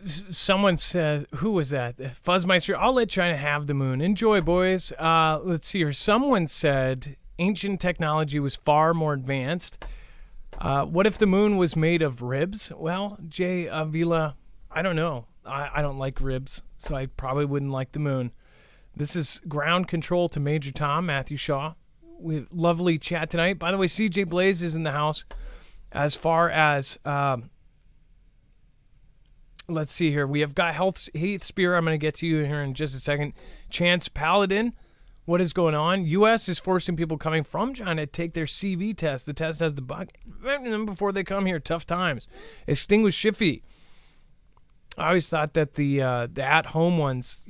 Someone said, who was that? Fuzzmeister, I'll let China have the moon. Enjoy, boys. Let's see here. Someone said ancient technology was far more advanced. What if the moon was made of ribs? Well, Jay Avila, I don't know. I don't like ribs, so I probably wouldn't like the moon. This is Ground Control to Major Tom, Matthew Shaw. We have lovely chat tonight. By the way, CJ Blaze is in the house. As far as, let's see here. We have got Hate Spear. I'm going to get to you here in just a second. Chance Paladin. What is going on? U.S. is forcing people coming from China to take their CV test. The test has the bug in them before they come here. Tough times. Extinguish Shiffy. I always thought that the at-home ones,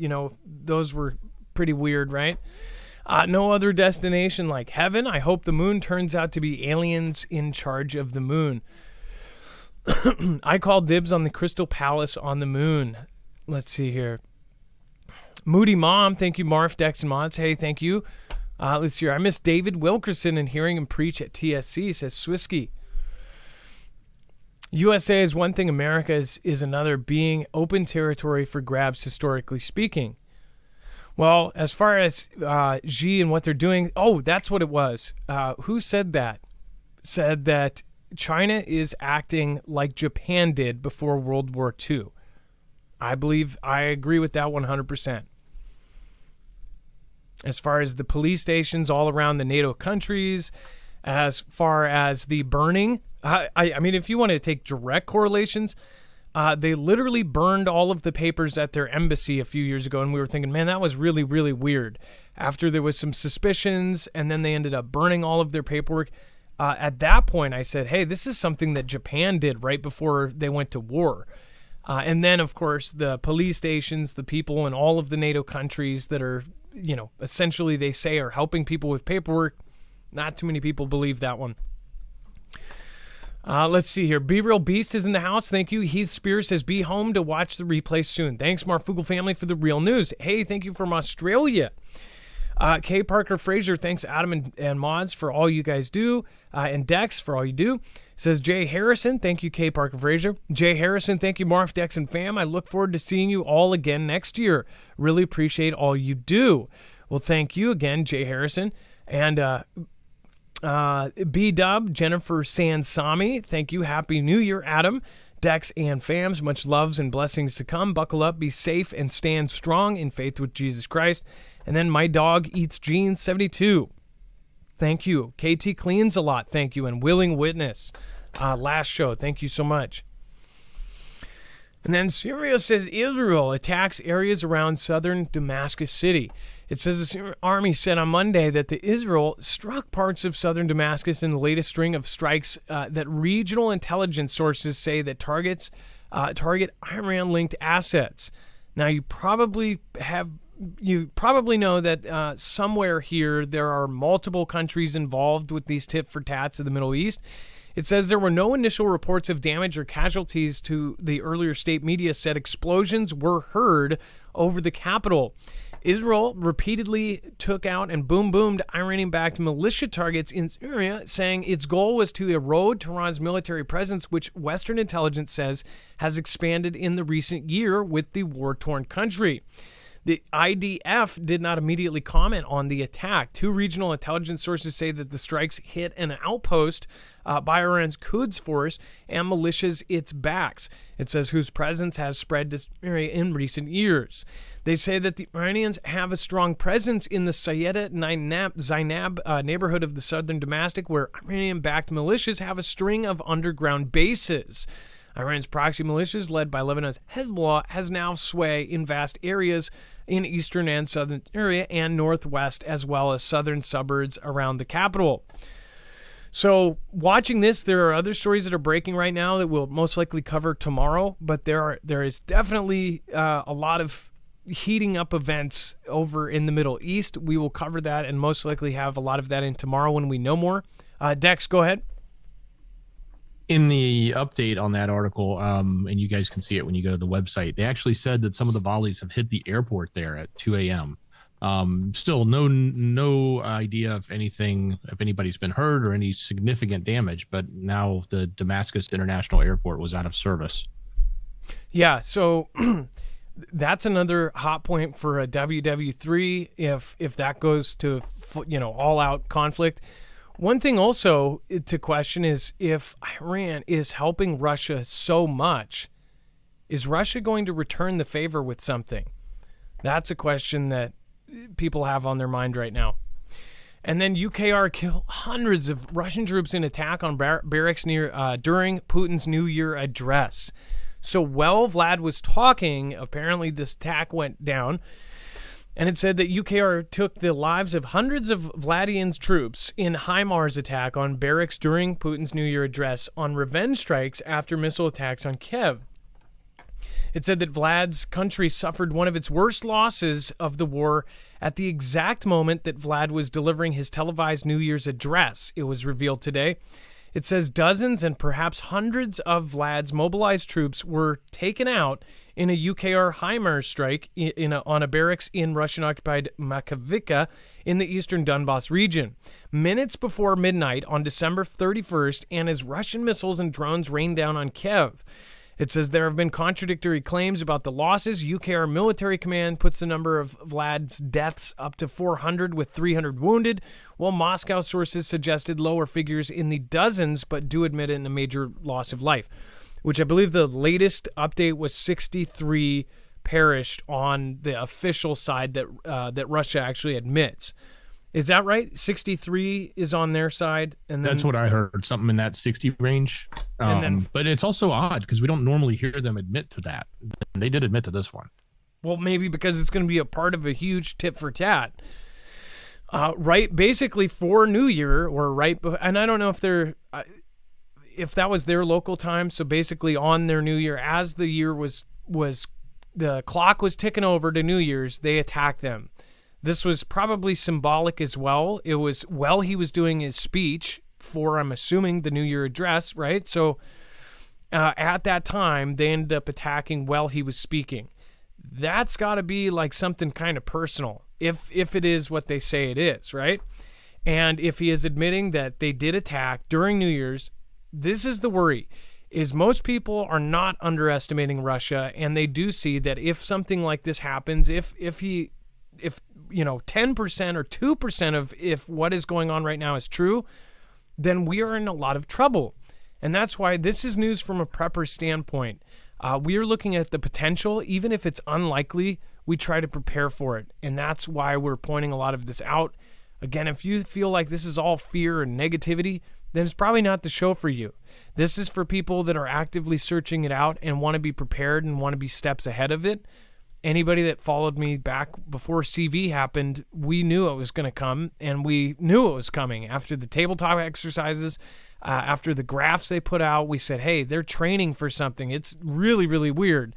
those were pretty weird, right? No other destination like heaven. I hope the moon turns out to be aliens in charge of the moon. I call dibs on the Crystal Palace on the moon. Let's see here. Moody Mom, thank you, Marf, Dex, and Mods. Hey, thank you. Let's see here. I miss David Wilkerson and hearing him preach at TSC, says Swisky. USA is one thing, America is another, being open territory for grabs, historically speaking. Well, as far as Xi and what they're doing, that's what it was. Who said that? Said that China is acting like Japan did before World War II. I agree with that 100%. As far as the police stations all around the NATO countries, as far as the burning, I mean, if you want to take direct correlations, they literally burned all of the papers at their embassy a few years ago, and we were thinking, man, that was really, really weird. After there was some suspicions, and then they ended up burning all of their paperwork. At that point, I said, hey, this is something that Japan did right before they went to war. And then, of course, the police stations, the people in all of the NATO countries that are, essentially they say are helping people with paperwork. Not too many people believe that one. Let's see here. Be Real Beast is in the house. Thank you. Heath Spears says, be home to watch the replay soon. Thanks, Marfoogle family, for the real news. Hey, thank you from Australia. K. Parker Fraser, thanks Adam and Mods for all you guys do, and Dex for all you do. Says Jay Harrison, thank you K. Parker Fraser. Jay Harrison, thank you Marf, Dex, and fam. I look forward to seeing you all again next year. Really appreciate all you do. Well, thank you again, Jay Harrison. And B-Dub, Jennifer Sansami, thank you. Happy New Year, Adam, Dex, and fams. Much loves and blessings to come. Buckle up, be safe, and stand strong in faith with Jesus Christ. And then My Dog Eats Jeans 72. Thank you. KT Cleans a Lot. Thank you. And Willing Witness. Last show. Thank you so much. And then Syria says Israel attacks areas around southern Damascus City. It says the Syrian army said on Monday that the Israel struck parts of southern Damascus in the latest string of strikes that regional intelligence sources say that target Iran-linked assets. Now, you probably know that somewhere here there are multiple countries involved with these tit for tats of the Middle East. It says there were no initial reports of damage or casualties to the earlier state media said explosions were heard over the capital. Israel repeatedly took out and boomed Iranian-backed militia targets in Syria, saying its goal was to erode Tehran's military presence, which Western intelligence says has expanded in the recent year with the war-torn country. The IDF did not immediately comment on the attack. Two regional intelligence sources say that the strikes hit an outpost by Iran's Quds force and militias its backs. It says whose presence has spread to Syria in recent years. They say that the Iranians have a strong presence in the Sayyeda Zainab neighborhood of the southern Damascus, where Iranian-backed militias have a string of underground bases. Iran's proxy militias, led by Lebanon's Hezbollah, has now sway in vast areas in eastern and southern Syria and northwest, as well as southern suburbs around the capital. So watching this, there are other stories that are breaking right now that we'll most likely cover tomorrow, but there is definitely a lot of heating up events over in the Middle East. We will cover that and most likely have a lot of that in tomorrow when we know more. Dex, go ahead. In the update on that article, and you guys can see it when you go to the website, they actually said that some of the volleys have hit the airport there at 2 a.m. Still no idea if anybody's been hurt or any significant damage, but now the Damascus International Airport was out of service. Yeah, so that's another hot point for a WW3 if that goes to all out conflict. One thing also to question is if Iran is helping Russia so much, is Russia going to return the favor with something? That's a question that people have on their mind right now. And then UKR killed hundreds of Russian troops in attack on barracks during Putin's New Year address. So while Vlad was talking, apparently this attack went down. And it said that UKR took the lives of hundreds of Vladian's troops in HIMARS attack on barracks during Putin's New Year address on revenge strikes after missile attacks on Kiev. It said that Vlad's country suffered one of its worst losses of the war at the exact moment that Vlad was delivering his televised New Year's address, it was revealed today. It says dozens and perhaps hundreds of Vlad's mobilized troops were taken out in a UKR HIMARS strike on a barracks in Russian-occupied Makivka in the eastern Donbas region. Minutes before midnight on December 31st, and as Russian missiles and drones rained down on Kiev. It says there have been contradictory claims about the losses. UKR military command puts the number of Vlad's deaths up to 400 with 300 wounded, while Moscow sources suggested lower figures in the dozens, but do admit it in a major loss of life. which I believe the latest update was 63 perished on the official side that Russia actually admits. Is that right? 63 is on their side, and then, that's what I heard, something in that 60 range. But it's also odd because we don't normally hear them admit to that. They did admit to this one. Well, maybe because it's going to be a part of a huge tit for tat, right? Basically for New Year or right, and I don't know if that was their local time. So basically on their New Year, as the year was the clock was ticking over to New Year's, they attacked them. This was probably symbolic as well. It was while he was doing his speech for, I'm assuming, the New Year address, right? So at that time, they ended up attacking while he was speaking. That's got to be like something kind of personal, if it is what they say it is, right? And if he is admitting that they did attack during New Year's, this is the worry, is most people are not underestimating Russia, and they do see that if something like this happens, if 10% or 2% of if what is going on right now is true, then we are in a lot of trouble. And that's why this is news from a prepper standpoint. We are looking at the potential. Even if it's unlikely, we try to prepare for it. And that's why we're pointing a lot of this out. Again, if you feel like this is all fear and negativity, then it's probably not the show for you. This is for people that are actively searching it out and want to be prepared and want to be steps ahead of it. Anybody that followed me back before CV happened, we knew it was going to come, and we knew it was coming. After the tabletop exercises, after the graphs they put out, we said, hey, they're training for something. It's really, really weird.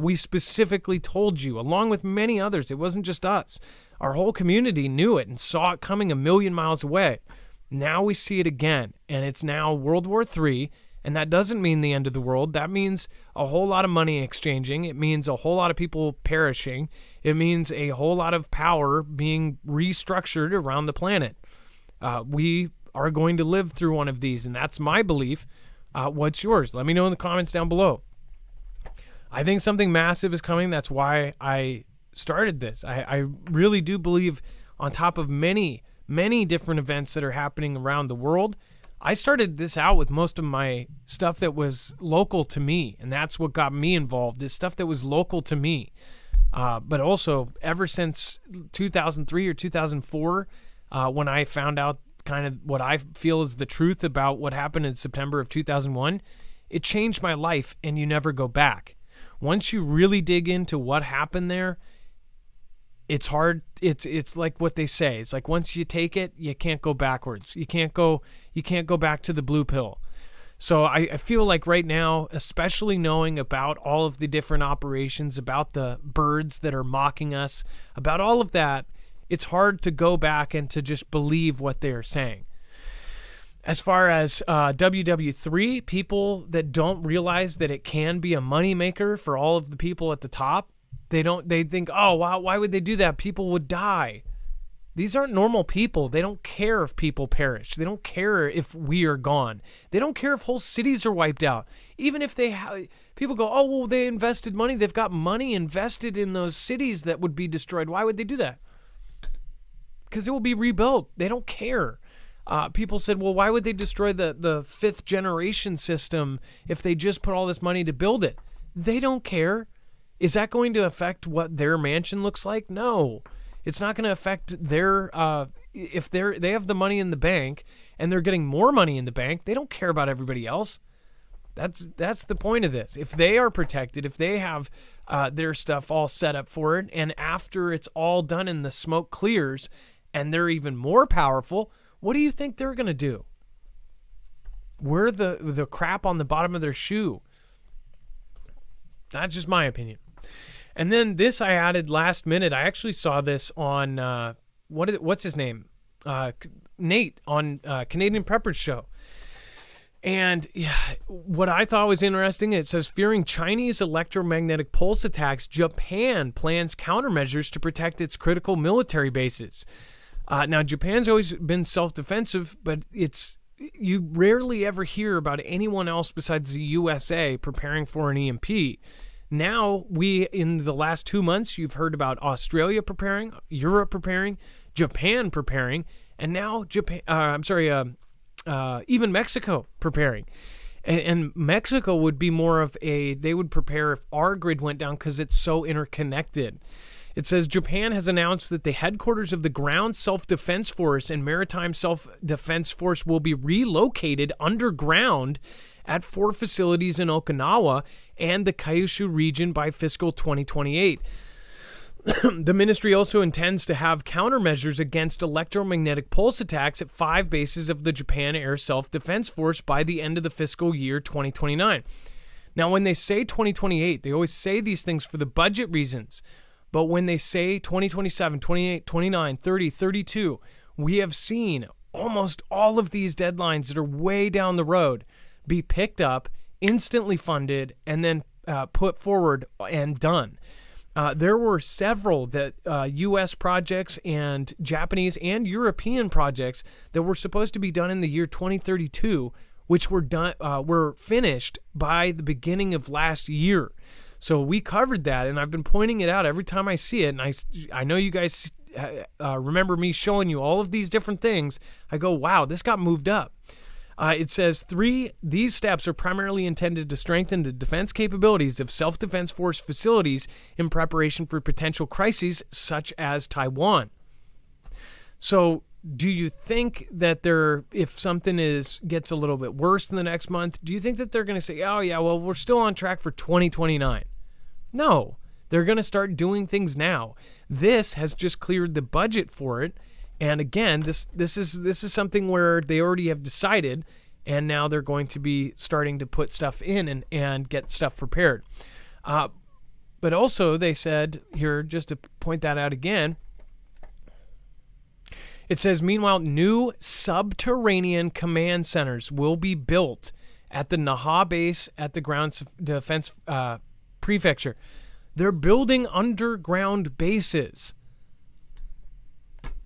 We specifically told you, along with many others. It wasn't just us. Our whole community knew it and saw it coming a million miles away. Now we see it again, and it's now World War III. And that doesn't mean the end of the world. That means a whole lot of money exchanging. It means a whole lot of people perishing. It means a whole lot of power being restructured around the planet. We are going to live through one of these, and that's my belief. What's yours? Let me know in the comments down below. I think something massive is coming. That's why I started this. I really do believe, on top of many, many different events that are happening around the world, I started this out with most of my stuff that was local to me, and that's what got me involved, is stuff that was local to me. But also, ever since 2003 or 2004, when I found out kind of what I feel is the truth about what happened in September of 2001, it changed my life, and you never go back. Once you really dig into what happened there, it's hard. It's like what they say. It's like once you take it, you can't go backwards. You can't go back to the blue pill. So I feel like right now, especially knowing about all of the different operations, about the birds that are mocking us, about all of that, it's hard to go back and to just believe what they're saying. As far as WW3, people that don't realize that it can be a moneymaker for all of the people at the top, they think, oh, wow, why would they do that? People would die. These aren't normal people. They don't care if people perish. They don't care if we are gone. They don't care if whole cities are wiped out. Even if people go, oh, well, they invested money. They've got money invested in those cities that would be destroyed. Why would they do that? Because it will be rebuilt. They don't care. People said, well, why would they destroy the fifth generation system if they just put all this money to build it? They don't care. Is that going to affect what their mansion looks like? No. It's not going to affect their if they have the money in the bank and they're getting more money in the bank, they don't care about everybody else. That's the point of this. If they are protected, if they have their stuff all set up for it, and after it's all done and the smoke clears and they're even more powerful, what do you think they're going to do? We're the crap on the bottom of their shoe. That's just my opinion. And then this I added last minute. I actually saw this on, what's his name? Nate on Canadian Prepper's show. And yeah, what I thought was interesting, it says, fearing Chinese electromagnetic pulse attacks, Japan plans countermeasures to protect its critical military bases. Now, Japan's always been self-defensive, but you rarely ever hear about anyone else besides the USA preparing for an EMP. Now, in the last 2 months, you've heard about Australia preparing, Europe preparing, Japan preparing, and now even Mexico preparing. And Mexico would be more of they would prepare if our grid went down because it's so interconnected. It says Japan has announced that the headquarters of the Ground Self-Defense Force and Maritime Self-Defense Force will be relocated underground at 4 facilities in Okinawa and the Kyushu region by fiscal 2028. The ministry also intends to have countermeasures against electromagnetic pulse attacks at 5 bases of the Japan Air Self-Defense Force by the end of the fiscal year 2029. Now, when they say 2028, they always say these things for the budget reasons. But when they say 2027, 28, 29, 30, 32, we have seen almost all of these deadlines that are way down the road be picked up, instantly funded, and then put forward and done. There were several that U.S. projects and Japanese and European projects that were supposed to be done in the year 2032, which were finished by the beginning of last year. So we covered that, and I've been pointing it out every time I see it. And I know you guys remember me showing you all of these different things. I go, wow, this got moved up. It says these steps are primarily intended to strengthen the defense capabilities of self-defense force facilities in preparation for potential crises such as Taiwan. So do you think that if something gets a little bit worse in the next month, do you think that they're going to say, oh yeah, well, we're still on track for 2029? No, they're going to start doing things now. This has just cleared the budget for it. And again, this is something where they already have decided, and now they're going to be starting to put stuff in and get stuff prepared. But also they said here, just to point that out again, it says, meanwhile, new subterranean command centers will be built at the Naha base at the Ground Defense Prefecture. They're building underground bases.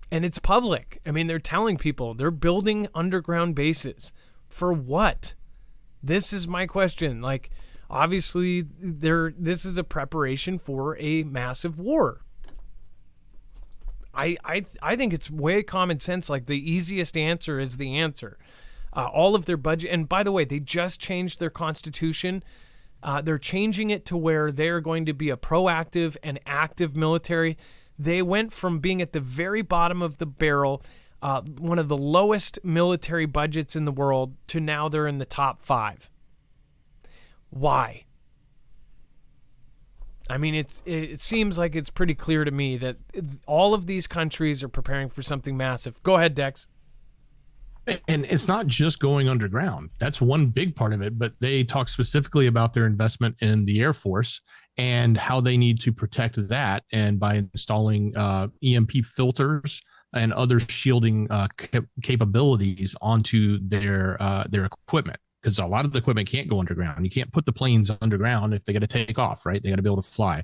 And it's public. I mean, they're telling people they're building underground bases. For what? This is my question. Like, obviously, this is a preparation for a massive war. I think it's way common sense. Like, the easiest answer is the answer. All of their budget. And by the way, they just changed their constitution. They're changing it to where they're going to be a proactive and active military. They went from being at the very bottom of the barrel, one of the lowest military budgets in the world, to now they're in the top 5. Why? I mean, it seems like it's pretty clear to me that all of these countries are preparing for something massive. Go ahead, Dex. And it's not just going underground. That's one big part of it, but they talk specifically about their investment in the Air Force and how they need to protect that, and by installing EMP filters and other shielding capabilities onto their equipment, because a lot of the equipment can't go underground. You can't put the planes underground if they got to take off, right? They got to be able to fly.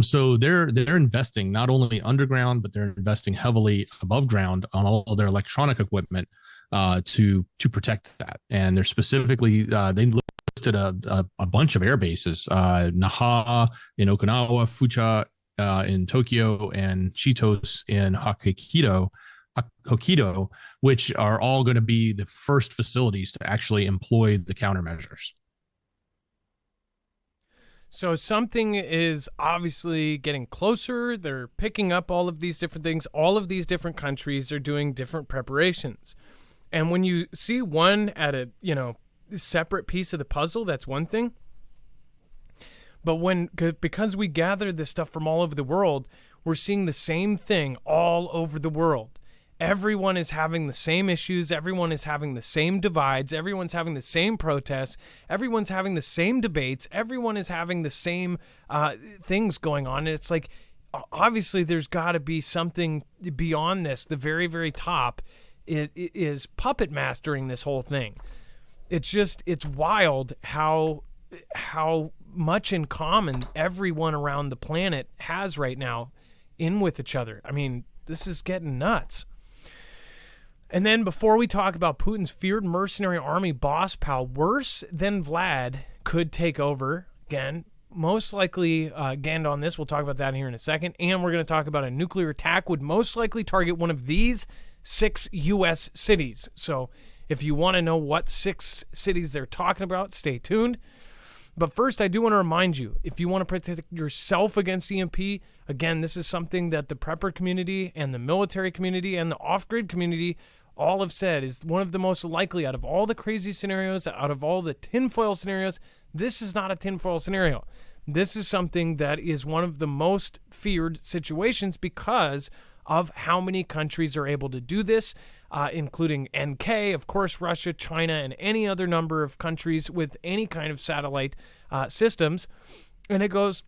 So they're investing not only underground, but they're investing heavily above ground on all their electronic equipment to protect that. And they're specifically they listed a bunch of air bases: Naha in Okinawa, Fucha in Tokyo, and Chitos in Hokkaido, which are all going to be the first facilities to actually employ the countermeasures. So something is obviously getting closer. They're picking up all of these different things. All of these different countries are doing different preparations. And when you see one at a, separate piece of the puzzle, that's one thing. But because we gather this stuff from all over the world, we're seeing the same thing all over the world. Everyone is having the same issues. Everyone is having the same divides. Everyone's having the same protests. Everyone's having the same debates. Everyone is having the same things going on. And it's like, obviously, there's got to be something beyond this. The very, very top it is puppet mastering this whole thing. It's wild how much in common everyone around the planet has right now with each other. I mean, this is getting nuts. And then before we talk about Putin's feared mercenary army boss pal, worse than Vlad, could take over again. Most likely, again on this, we'll talk about that here in a second. And we're going to talk about a nuclear attack would most likely target one of these 6 U.S. cities. So If you want to know what 6 cities they're talking about, stay tuned. But first, I do want to remind you, if you want to protect yourself against EMP, again, this is something that the prepper community and the military community and the off-grid community all have said is one of the most likely out of all the crazy scenarios, out of all the tinfoil scenarios. This is not a tinfoil scenario. This is something that is one of the most feared situations because of how many countries are able to do this, including NK, of course, Russia, China, and any other number of countries with any kind of satellite systems. And it goes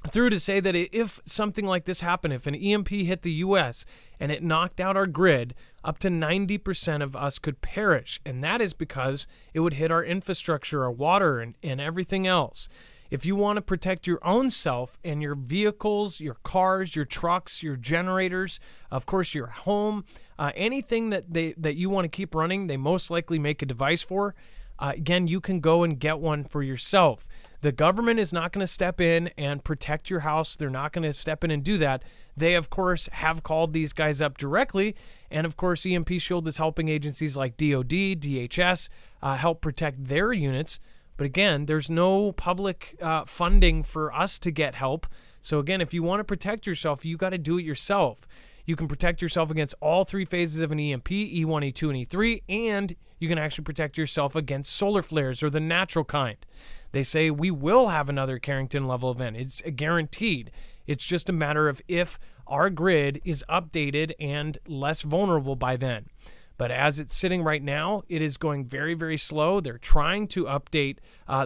through to say that if something like this happened, if an EMP hit the U.S. and it knocked out our grid, up to 90% of us could perish. And that is because it would hit our infrastructure, our water, and everything else. If you want to protect your own self and your vehicles, your cars, your trucks, your generators, of course, your home, anything that you want to keep running, they most likely make a device for. Again, you can go and get one for yourself. The government is not going to step in and protect your house. They're not going to step in and do that. They, of course, have called these guys up directly. And, of course, EMP Shield is helping agencies like DOD, DHS help protect their units. But again, there's no public funding for us to get help. So again, if you want to protect yourself, you got to do it yourself. You can protect yourself against all 3 phases of an EMP, E1, E2, and E3, and you can actually protect yourself against solar flares or the natural kind. They say we will have another Carrington level event. It's guaranteed. It's just a matter of if our grid is updated and less vulnerable by then. But as it's sitting right now, it is going very, very slow. They're trying to update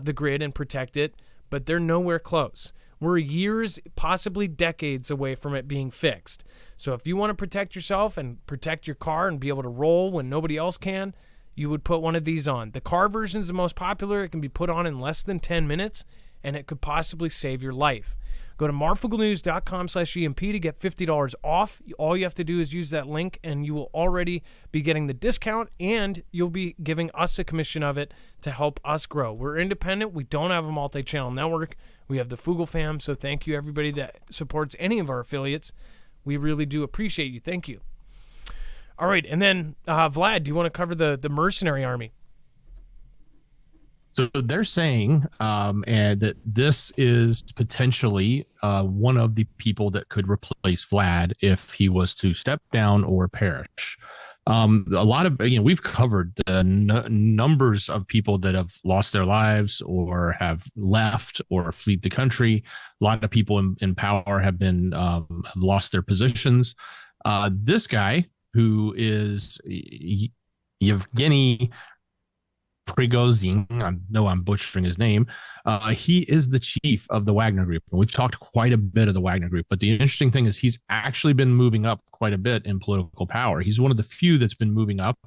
the grid and protect it, but they're nowhere close. We're years, possibly decades away from it being fixed. So if you want to protect yourself and protect your car and be able to roll when nobody else can, you would put one of these on. The car version is the most popular. It can be put on in less than 10 minutes, and it could possibly save your life. Go to marfooglenews.com/EMP to get $50 off. All you have to do is use that link, and you will already be getting the discount, and you'll be giving us a commission of it to help us grow. We're independent. We don't have a multi-channel network. We have the Foogle fam, so thank you, everybody that supports any of our affiliates. We really do appreciate you. Thank you. All right, and then, Vlad, do you want to cover the mercenary army? So they're saying and that this is potentially one of the people that could replace Vlad if he was to step down or perish. A lot of, we've covered the numbers of people that have lost their lives or have left or fled the country. A lot of people in power have been have lost their positions. This guy, who is Yevgeny Prigozhin, I know I'm butchering his name. He is the chief of the Wagner Group. And we've talked quite a bit of the Wagner Group, but the interesting thing is he's actually been moving up quite a bit in political power. He's one of the few that's been moving up.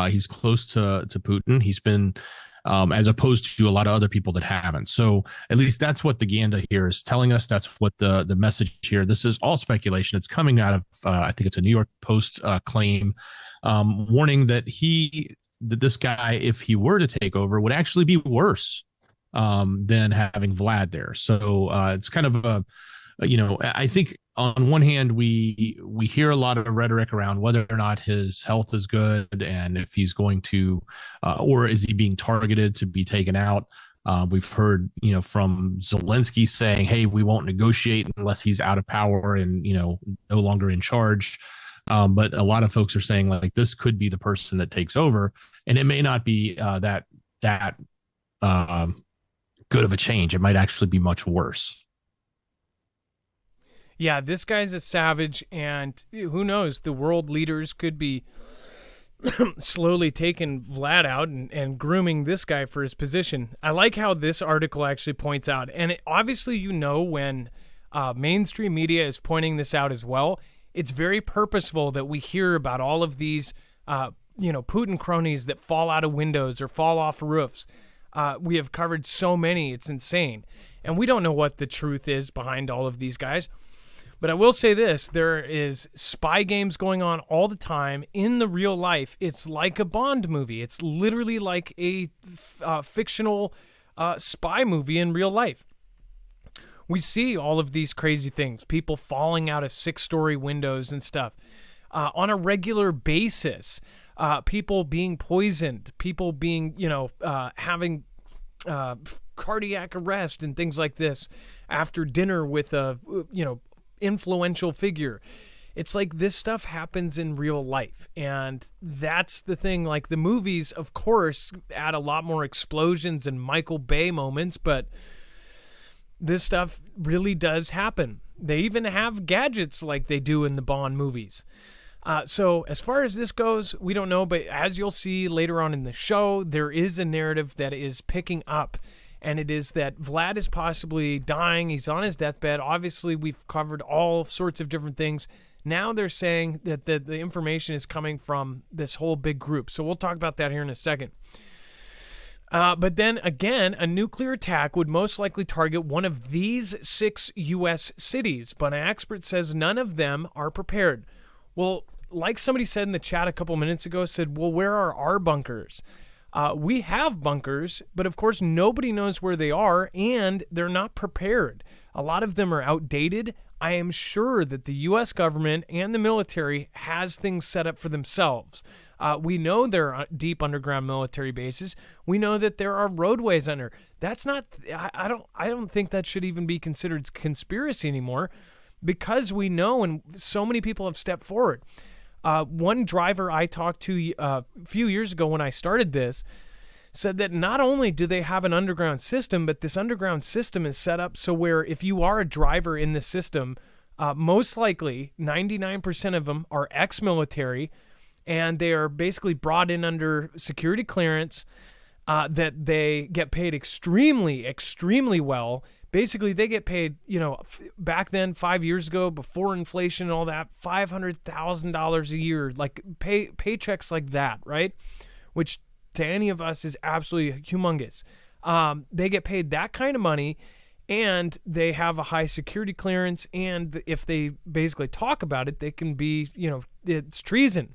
He's close to Putin. He's been, as opposed to a lot of other people that haven't. So at least that's what the Ganda here is telling us. That's what the message here. This is all speculation. It's coming out of, I think it's a New York Post claim, warning that this guy, if he were to take over, would actually be worse than having Vlad there. So it's kind of I think on one hand, we hear a lot of rhetoric around whether or not his health is good and if he's going to, or is he being targeted to be taken out. We've heard, from Zelensky saying, hey, we won't negotiate unless he's out of power and, no longer in charge. But a lot of folks are saying like this could be the person that takes over, and it may not be that good of a change. It might actually be much worse. Yeah, this guy's a savage, and who knows? The world leaders could be slowly taking Vlad out and grooming this guy for his position. I like how this article actually points out, and obviously when mainstream media is pointing this out as well, it's very purposeful that we hear about all of these, Putin cronies that fall out of windows or fall off roofs. We have covered so many, it's insane. And we don't know what the truth is behind all of these guys. But I will say this, there is spy games going on all the time in the real life. It's like a Bond movie. It's literally like a fictional spy movie in real life. We see all of these crazy things, people falling out of 6-story windows and stuff on a regular basis. people being poisoned, people being, having cardiac arrest and things like this after dinner with a, influential figure. It's like this stuff happens in real life. And that's the thing. Like the movies, of course, add a lot more explosions and Michael Bay moments, but this stuff really does happen. They even have gadgets like they do in the Bond movies. So as far as this goes, we don't know, but as you'll see later on in the show, there is a narrative that is picking up, and it is that Vlad is possibly dying. He's on his deathbed. Obviously, we've covered all sorts of different things. Now they're saying that the information is coming from this whole big group. So we'll talk about that here in a second. But then again, a nuclear attack would most likely target one of these 6 U.S. cities, but an expert says none of them are prepared. Well, like somebody said in the chat a couple minutes ago, said, well, where are our bunkers? We have bunkers, but of course nobody knows where they are, and they're not prepared. A lot of them are outdated. I am sure that the U.S. government and the military has things set up for themselves. We know there are deep underground military bases. We know that there are roadways under. That's not. I don't think that should even be considered conspiracy anymore, because we know, and so many people have stepped forward. One driver I talked to a few years ago when I started this said that not only do they have an underground system, but this underground system is set up so where if you are a driver in the system, most likely 99% of them are ex-military, and they are basically brought in under security clearance, that they get paid extremely, extremely well. Basically, they get paid, back then, 5 years ago, before inflation and all that, $500,000 a year, like paychecks like that, right? Which to any of us is absolutely humongous. They get paid that kind of money, and they have a high security clearance, and if they basically talk about it, they can be, it's treason.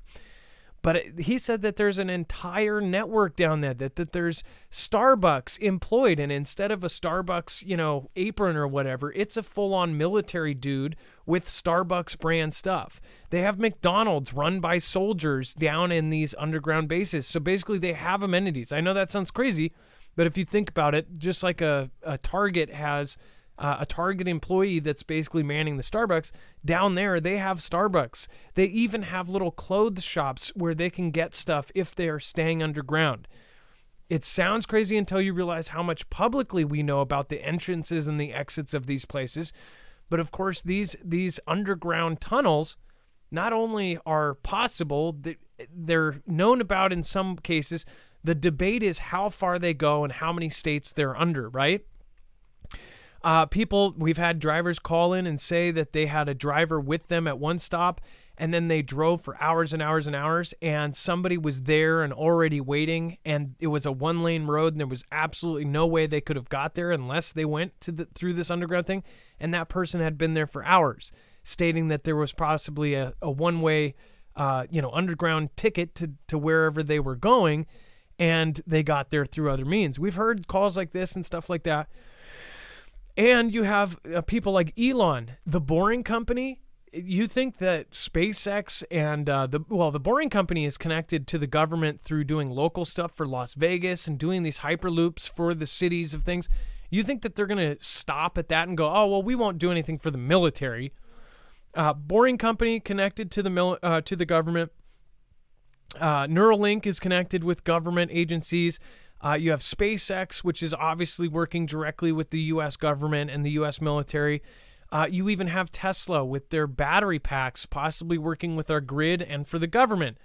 But he said that there's an entire network down there, that there's Starbucks employed, and instead of a Starbucks, apron or whatever, it's a full-on military dude with Starbucks brand stuff. They have McDonald's run by soldiers down in these underground bases. So basically they have amenities. I know that sounds crazy, but if you think about it, just like a Target has a Target employee that's basically manning the Starbucks, down there they have Starbucks. They even have little clothes shops where they can get stuff if they're staying underground. It sounds crazy until you realize how much publicly we know about the entrances and the exits of these places. But of course, these underground tunnels not only are possible, they're known about in some cases. The debate is how far they go and how many states they're under, right? We've had drivers call in and say that they had a driver with them at one stop, and then they drove for hours and hours and hours, and somebody was there and already waiting, and it was a one-lane road, and there was absolutely no way they could have got there unless they went through this underground thing, and that person had been there for hours, stating that there was possibly a one-way, underground ticket to wherever they were going, and they got there through other means. We've heard calls like this and stuff like that. And you have people like Elon, the Boring Company. You think that SpaceX and the Boring Company is connected to the government through doing local stuff for Las Vegas and doing these hyperloops for the cities of things. You think that they're going to stop at that and go, oh, well, we won't do anything for the military. Boring Company connected to the government. Neuralink is connected with government agencies. You have SpaceX, which is obviously working directly with the U.S. government and the U.S. military. You even have Tesla with their battery packs possibly working with our grid and for the government.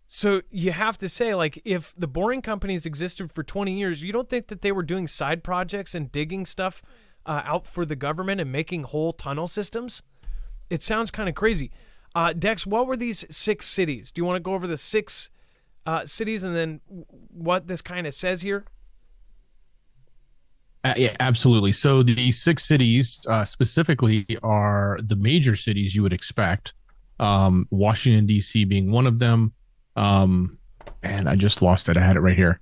So you have to say, like, if the Boring Companies existed for 20 years, you don't think that they were doing side projects and digging stuff out for the government and making whole tunnel systems? It sounds kind of crazy. Dex, what were these 6 cities? Do you want to go over the 6 cities and then what this kind of says here? Yeah, absolutely. So the 6 cities specifically are the major cities you would expect. Washington, D.C. being one of them. And I just lost it. I had it right here.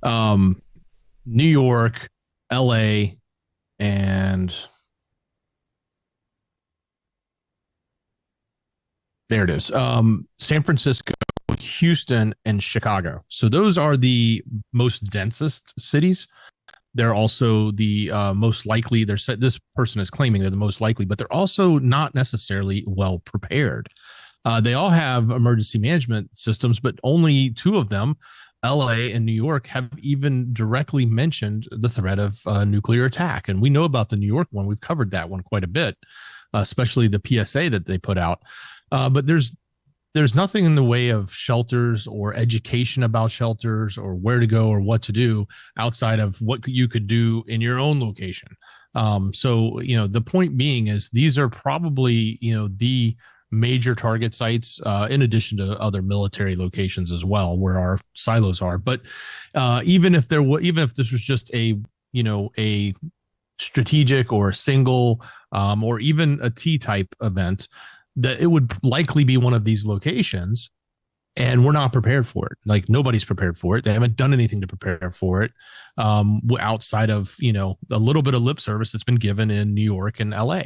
New York, L.A., and there it is. San Francisco, Houston, and Chicago. So those are the most densest cities. They're also the most likely. This person is claiming they're the most likely, but they're also not necessarily well prepared. They all have emergency management systems, but only two of them, LA and New York, have even directly mentioned the threat of nuclear attack. And we know about the New York one. We've covered that one quite a bit, especially the PSA that they put out. But there's nothing in the way of shelters or education about shelters or where to go or what to do outside of what you could do in your own location. So, the point being is these are probably, the major target sites, in addition to other military locations as well, where our silos are. But even if this was just a strategic or a single, or even a T-type event, that it would likely be one of these locations, and we're not prepared for it. Like, nobody's prepared for it. They haven't done anything to prepare for it, outside of, a little bit of lip service that's been given in New York and LA.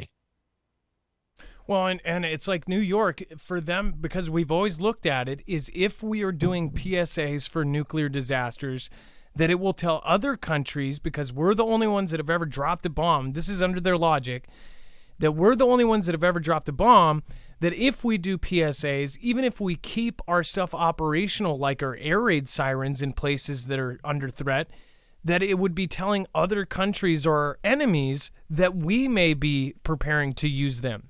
Well, and it's like New York, for them, because we've always looked at it, is if we are doing PSAs for nuclear disasters, that it will tell other countries, because we're the only ones that have ever dropped a bomb, this is under their logic, that we're the only ones that have ever dropped a bomb, that if we do PSAs, even if we keep our stuff operational, like our air raid sirens in places that are under threat, that it would be telling other countries or our enemies that we may be preparing to use them,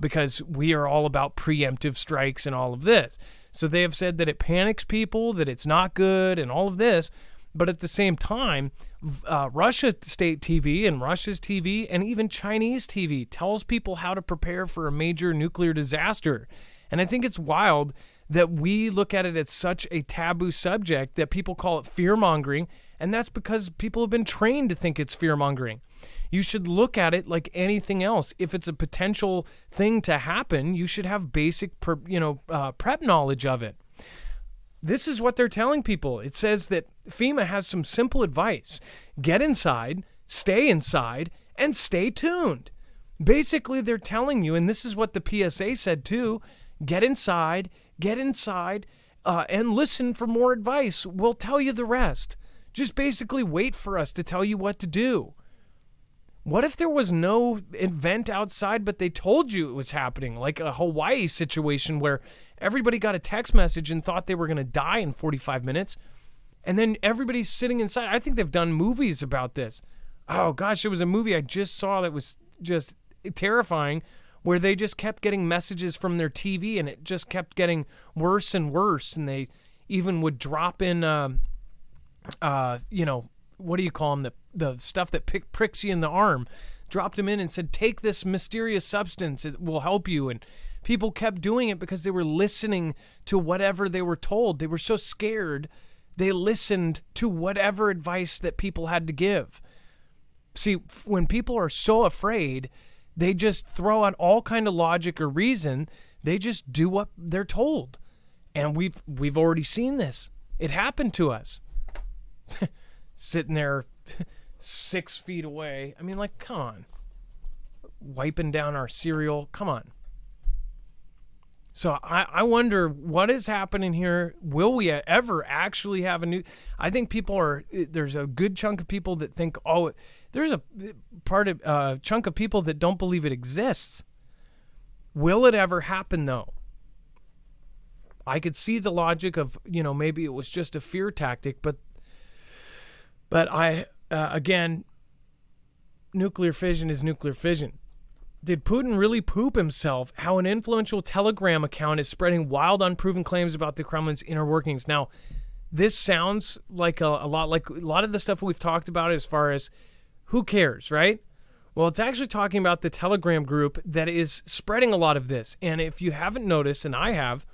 because we are all about preemptive strikes and all of this. So they have said that it panics people, that it's not good and all of this. But at the same time, Russia state TV and Russia's TV and even Chinese TV tells people how to prepare for a major nuclear disaster. And I think it's wild that we look at it as such a taboo subject that people call it fear-mongering, and that's because people have been trained to think it's fear-mongering. You should look at it like anything else. If it's a potential thing to happen, you should have basic prep knowledge of it. This is what they're telling people. It says that FEMA has some simple advice. Get inside, and stay tuned. Basically, they're telling you, and this is what the PSA said too, get inside, and listen for more advice. We'll tell you the rest. Just basically wait for us to tell you what to do. What if there was no event outside, but they told you it was happening, like a Hawaii situation where everybody got a text message and thought they were going to die in 45 minutes, and then everybody's sitting inside? I think they've done movies about this. Oh, gosh, there was a movie I just saw that was just terrifying, where they just kept getting messages from their TV, and it just kept getting worse and worse, and they even would drop in, what do you call them, the stuff that pricks you in the arm, dropped them in and said, take this mysterious substance, it will help you. And people kept doing it because they were listening to whatever they were told. They were so scared, they listened to whatever advice that people had to give. See, when people are so afraid, they just throw out all kind of logic or reason. They just do what they're told. And we've already seen this. It happened to us. Sitting there 6 feet away. I mean, like, come on. Wiping down our cereal. Come on. So I wonder what is happening here. Will we ever actually have a new... I think there's a good chunk of people that think, there's a chunk of people that don't believe it exists. Will it ever happen, though? I could see the logic of, maybe it was just a fear tactic, but again, nuclear fission is nuclear fission. Did Putin really poop himself? How an influential Telegram account is spreading wild, unproven claims about the Kremlin's inner workings. Now, this sounds like a lot of the stuff we've talked about as far as who cares, right? Well, it's actually talking about the Telegram group that is spreading a lot of this. And if you haven't noticed, and I have,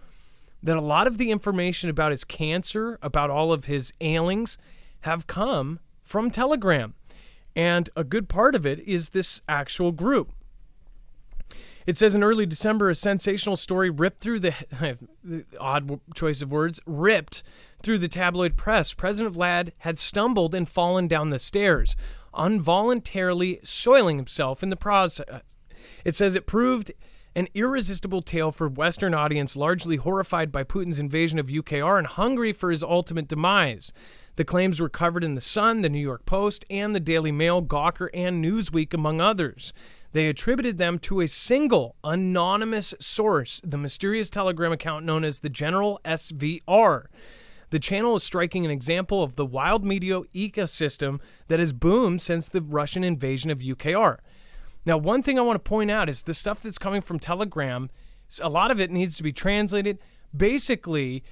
that a lot of the information about his cancer, about all of his ailings, have come from Telegram. And a good part of it is this actual group. It says in early December, a sensational story ripped through the odd choice of words, ripped through the tabloid press. President Vlad had stumbled and fallen down the stairs, involuntarily soiling himself in the process. It says it proved An irresistible tale for Western audience largely horrified by Putin's invasion of UKR and hungry for his ultimate demise. The claims were covered in The Sun, The New York Post, and the Daily Mail, Gawker, and Newsweek, among others. They attributed them to a single, anonymous source, the mysterious Telegram account known as the General SVR. The channel is striking an example of the wild media ecosystem that has boomed since the Russian invasion of UKR. Now, one thing I want to point out is the stuff that's coming from Telegram, a lot of it needs to be translated. Basically,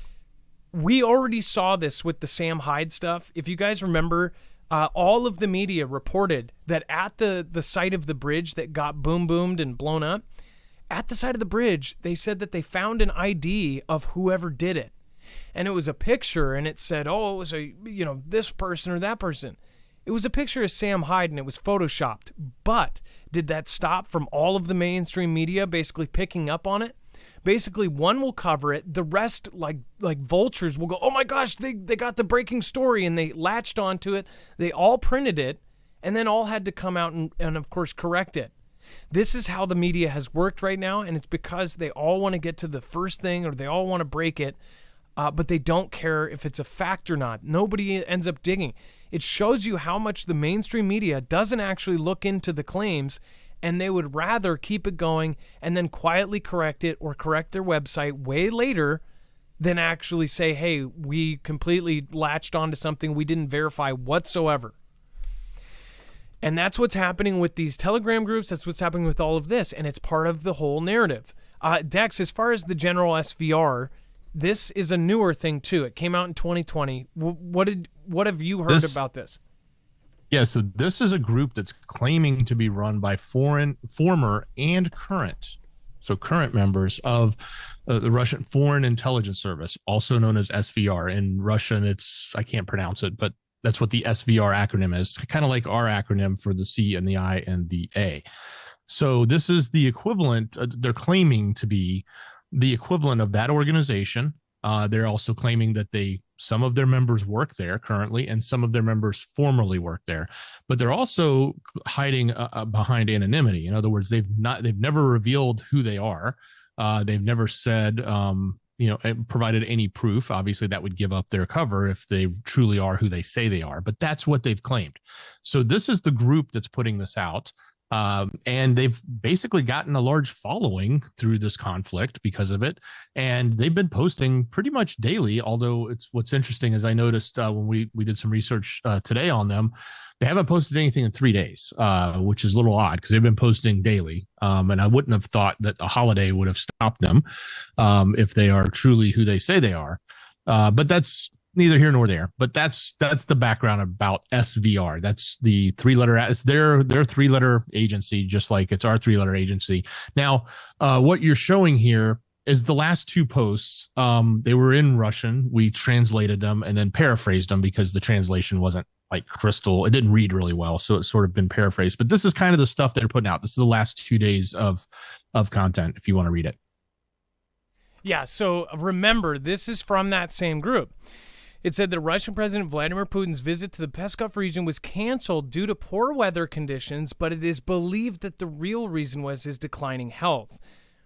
we already saw this with the Sam Hyde stuff. If you guys remember, all of the media reported that at the site of the bridge that got boomed and blown up, at the side of the bridge, they said that they found an ID of whoever did it. And it was a picture, and it said, oh, it was this person or that person. It was a picture of Sam Hyde, and it was photoshopped. But did that stop from all of the mainstream media basically picking up on it? Basically, one will cover it. The rest, like vultures, will go, oh my gosh, they got the breaking story, and they latched onto it. They all printed it, and then all had to come out and of course, correct it. This is how the media has worked right now, and it's because they all want to get to the first thing, or they all want to break it, but they don't care if it's a fact or not. Nobody ends up digging. It shows you how much the mainstream media doesn't actually look into the claims, and they would rather keep it going and then quietly correct it or correct their website way later than actually say, hey, we completely latched onto something we didn't verify whatsoever. And that's what's happening with these Telegram groups. That's what's happening with all of this, and it's part of the whole narrative. Dex, as far as the General SVR, this is a newer thing too. It came out in 2020. What have you heard about this? Yeah, so this is a group that's claiming to be run by former and current members of the Russian Foreign Intelligence Service, also known as SVR. In Russian, I can't pronounce it, but that's what the SVR acronym is. Kind of like our acronym for the C and the I and the A. So this is the equivalent. They're claiming to be the equivalent of that organization. They're also claiming that some of their members work there currently, and some of their members formerly worked there. But they're also hiding behind anonymity. In other words, they've never revealed who they are. They've never said, provided any proof. Obviously, that would give up their cover if they truly are who they say they are. But that's what they've claimed. So this is the group that's putting this out. And they've basically gotten a large following through this conflict because of it. And they've been posting pretty much daily, although what's interesting is I noticed when we did some research today on them, they haven't posted anything in 3 days, which is a little odd because they've been posting daily. And I wouldn't have thought that a holiday would have stopped them if they are truly who they say they are. But that's neither here nor there, but that's the background about SVR. That's the it's their 3-letter agency, just like it's our 3-letter agency. Now, what you're showing here is the last 2 posts. They were in Russian. We translated them and then paraphrased them because the translation wasn't like crystal. It didn't read really well, so it's sort of been paraphrased. But this is kind of the stuff they're putting out. This is the last 2 days of content, if you want to read it. Yeah, so remember, this is from that same group. It said that Russian President Vladimir Putin's visit to the Peskov region was canceled due to poor weather conditions, but it is believed that the real reason was his declining health.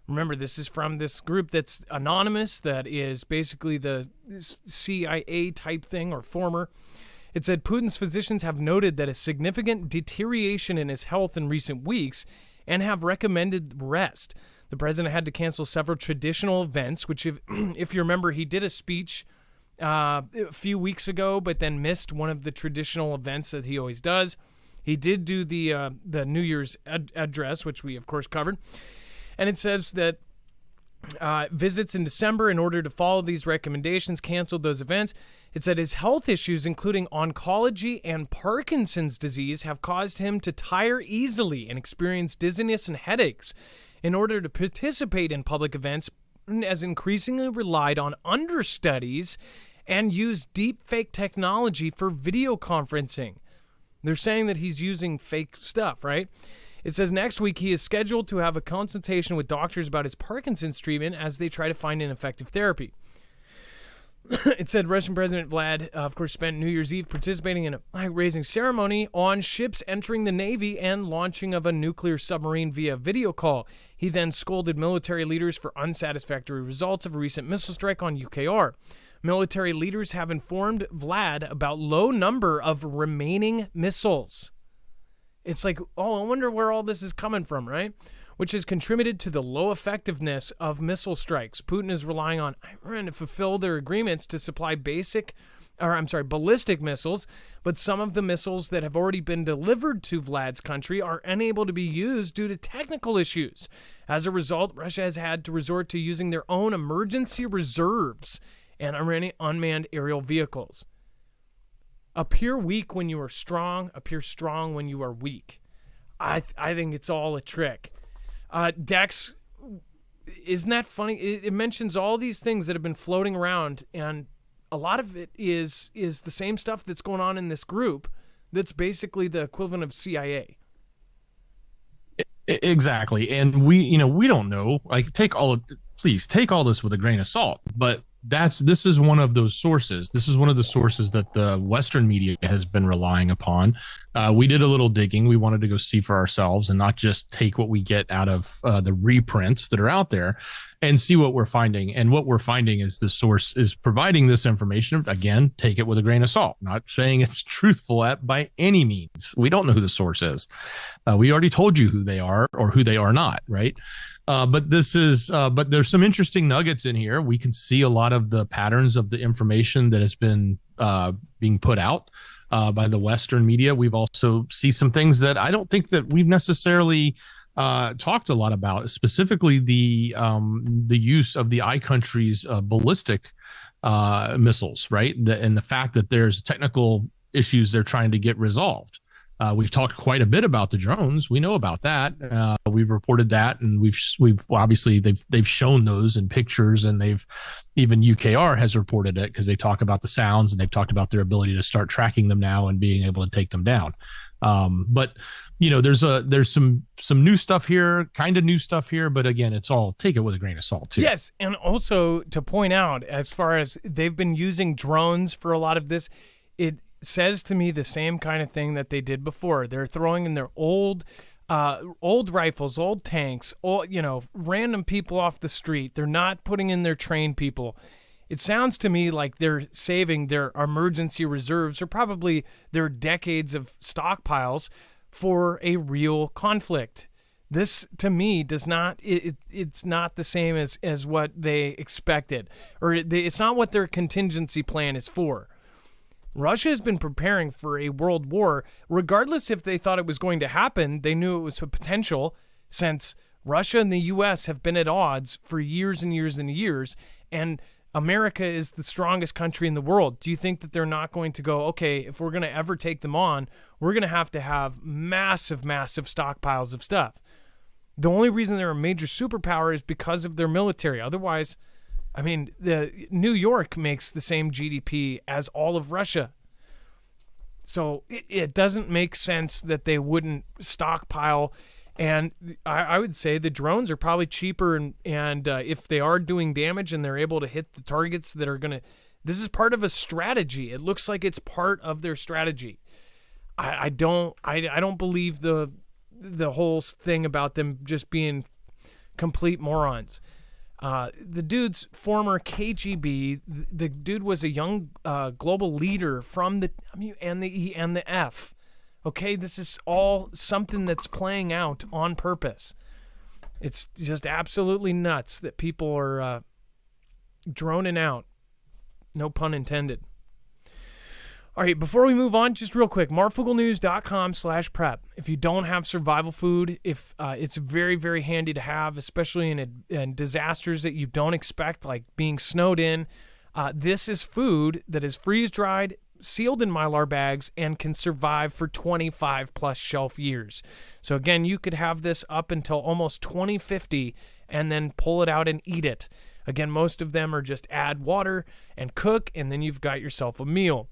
Remember, this is from this group that's anonymous, that is basically the CIA type thing, or former. It said Putin's physicians have noted that a significant deterioration in his health in recent weeks and have recommended rest. The president had to cancel several traditional events, which if you remember, he did a speech a few weeks ago, but then missed one of the traditional events that he always does. He did do the New Year's address, which we of course covered, and it says that visits in December, in order to follow these recommendations, canceled those events. It said his health issues, including oncology and Parkinson's disease, have caused him to tire easily and experience dizziness and headaches. In order to participate in public events, has increasingly relied on understudies and used deep fake technology for video conferencing. They're saying that he's using fake stuff, right? It says next week he is scheduled to have a consultation with doctors about his Parkinson's treatment as they try to find an effective therapy. It said Russian President Vlad, of course, spent New Year's Eve participating in a flag-raising ceremony on ships entering the Navy and launching of a nuclear submarine via video call. He then scolded military leaders for unsatisfactory results of a recent missile strike on UKR. Military leaders have informed Vlad about low number of remaining missiles. It's like, oh, I wonder where all this is coming from, right? Which has contributed to the low effectiveness of missile strikes. Putin is relying on Iran to fulfill their agreements to supply ballistic missiles, but some of the missiles that have already been delivered to Vlad's country are unable to be used due to technical issues. As a result, Russia has had to resort to using their own emergency reserves and Iranian unmanned aerial vehicles. Appear weak when you are strong, appear strong when you are weak. I think it's all a trick. Dex, isn't that funny? It mentions all these things that have been floating around, and a lot of it is the same stuff that's going on in this group that's basically the equivalent of CIA. Exactly. And we don't know, like, please take all this with a grain of salt, but this is one of those sources. This is one of the sources that the Western media has been relying upon. We did a little digging. We wanted to go see for ourselves and not just take what we get out of the reprints that are out there and see what we're finding. And what we're finding is the source is providing this information. Again, take it with a grain of salt. Not saying it's truthful by any means. We don't know who the source is. We already told you who they are or who they are not, right? But there's some interesting nuggets in here. We can see a lot of the patterns of the information that has been being put out by the Western media. We've also see some things that I don't think that we've necessarily talked a lot about, specifically the use of the iCountry's ballistic missiles, right? And the fact that there's technical issues they're trying to get resolved. We've talked quite a bit about the drones. We know about that. We've reported that, and we've obviously they've shown those in pictures, and even UKR has reported it because they talk about the sounds, and they've talked about their ability to start tracking them now and being able to take them down. But there's some new stuff here, kind of new stuff here, but again, it's all take it with a grain of salt too. Yes, and also to point out, as far as they've been using drones for a lot of this, it says to me the same kind of thing that they did before. They're throwing in their old rifles, old tanks, random people off the street. They're not putting in their trained people. It sounds to me like they're saving their emergency reserves or probably their decades of stockpiles for a real conflict. This, to me, does not. It's not the same as what they expected, or it's not what their contingency plan is for. Russia has been preparing for a world war, regardless if they thought it was going to happen. They knew it was a potential, since Russia and the U.S. have been at odds for years and years and years, and America is the strongest country in the world. Do you think that they're not going to go, okay, if we're going to ever take them on, we're going to have massive, massive stockpiles of stuff? The only reason they're a major superpower is because of their military. Otherwise, I mean, New York makes the same GDP as all of Russia. So it doesn't make sense that they wouldn't stockpile. And I would say the drones are probably cheaper. And if they are doing damage and they're able to hit the targets that are going to, this is part of a strategy. It looks like it's part of their strategy. I don't believe the whole thing about them just being complete morons. The dude's former KGB. The dude was a young global leader from the W and the E and the F. Okay, this is all something that's playing out on purpose. It's just absolutely nuts that people are droning out. No pun intended. All right, before we move on, just real quick, marfooglenews.com/prep. If you don't have survival food, it's very, very handy to have, especially in disasters that you don't expect, like being snowed in. This is food that is freeze-dried, sealed in Mylar bags, and can survive for 25-plus shelf years. So again, you could have this up until almost 2050 and then pull it out and eat it. Again, most of them are just add water and cook, and then you've got yourself a meal.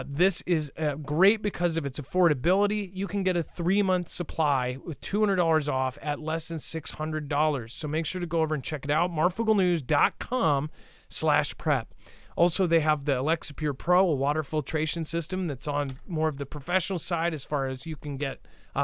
This is great because of its affordability. You can get a 3-month supply with $200 off at less than $600. So make sure to go over and check it out. marfooglenews.com/prep. Also, they have the Alexa Pure Pro, a water filtration system that's on more of the professional side as far as you can get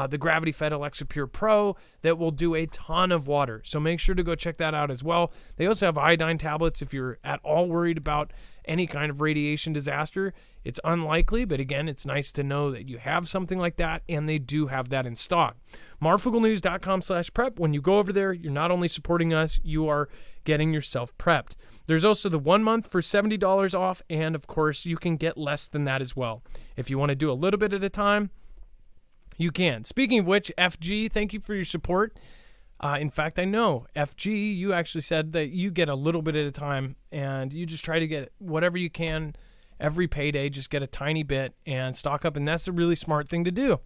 the gravity-fed Alexa Pure Pro that will do a ton of water. So make sure to go check that out as well. They also have iodine tablets if you're at all worried about any kind of radiation disaster. It's unlikely, but again, it's nice to know that you have something like that, and they do have that in stock. marfugglenews.com/prep. When you go over there, you're not only supporting us, you are getting yourself prepped. There's also the 1 month for $70 off, and of course, you can get less than that as well. If you want to do a little bit at a time, you can. Speaking of which, FG, thank you for your support. In fact, I know, FG, you actually said that you get a little bit at a time, and you just try to get whatever you can every payday, just get a tiny bit and stock up, and that's a really smart thing to do.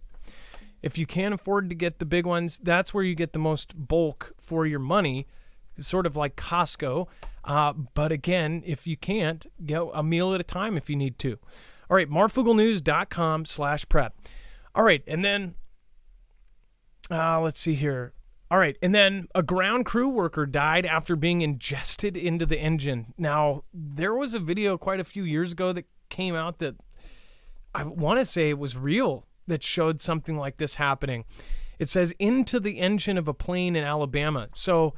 If you can't afford to get the big ones, that's where you get the most bulk for your money, sort of like Costco. But again, if you can't, go a meal at a time if you need to. All right, marfugglenews.com/prep. All right, and then let's see here. All right, and then a ground crew worker died after being ingested into the engine. Now, there was a video quite a few years ago that came out that I want to say it was real that showed something like this happening. It says into the engine of a plane in Alabama. So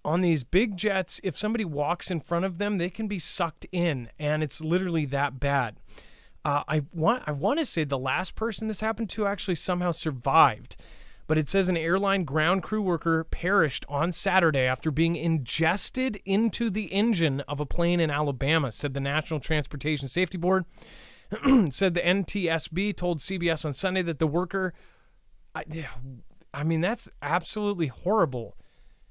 on these big jets, if somebody walks in front of them, they can be sucked in, and it's literally that bad. I want to say the last person this happened to actually somehow survived. But it says an airline ground crew worker perished on Saturday after being ingested into the engine of a plane in Alabama, said the National Transportation Safety Board. Said the NTSB told CBS on Sunday that the worker, I mean, that's absolutely horrible.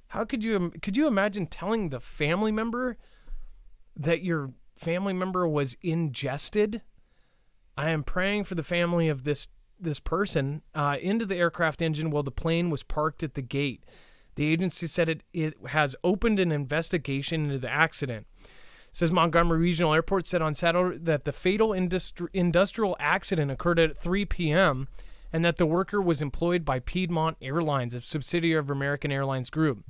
How could you imagine telling the family member that your family member was ingested? I am praying for the family of this person into the aircraft engine while the plane was parked at the gate. The agency said it has opened an investigation into the accident. It says Montgomery Regional Airport said on Saturday that the fatal industrial accident occurred at 3 p.m. and that the worker was employed by Piedmont Airlines, a subsidiary of American Airlines Group.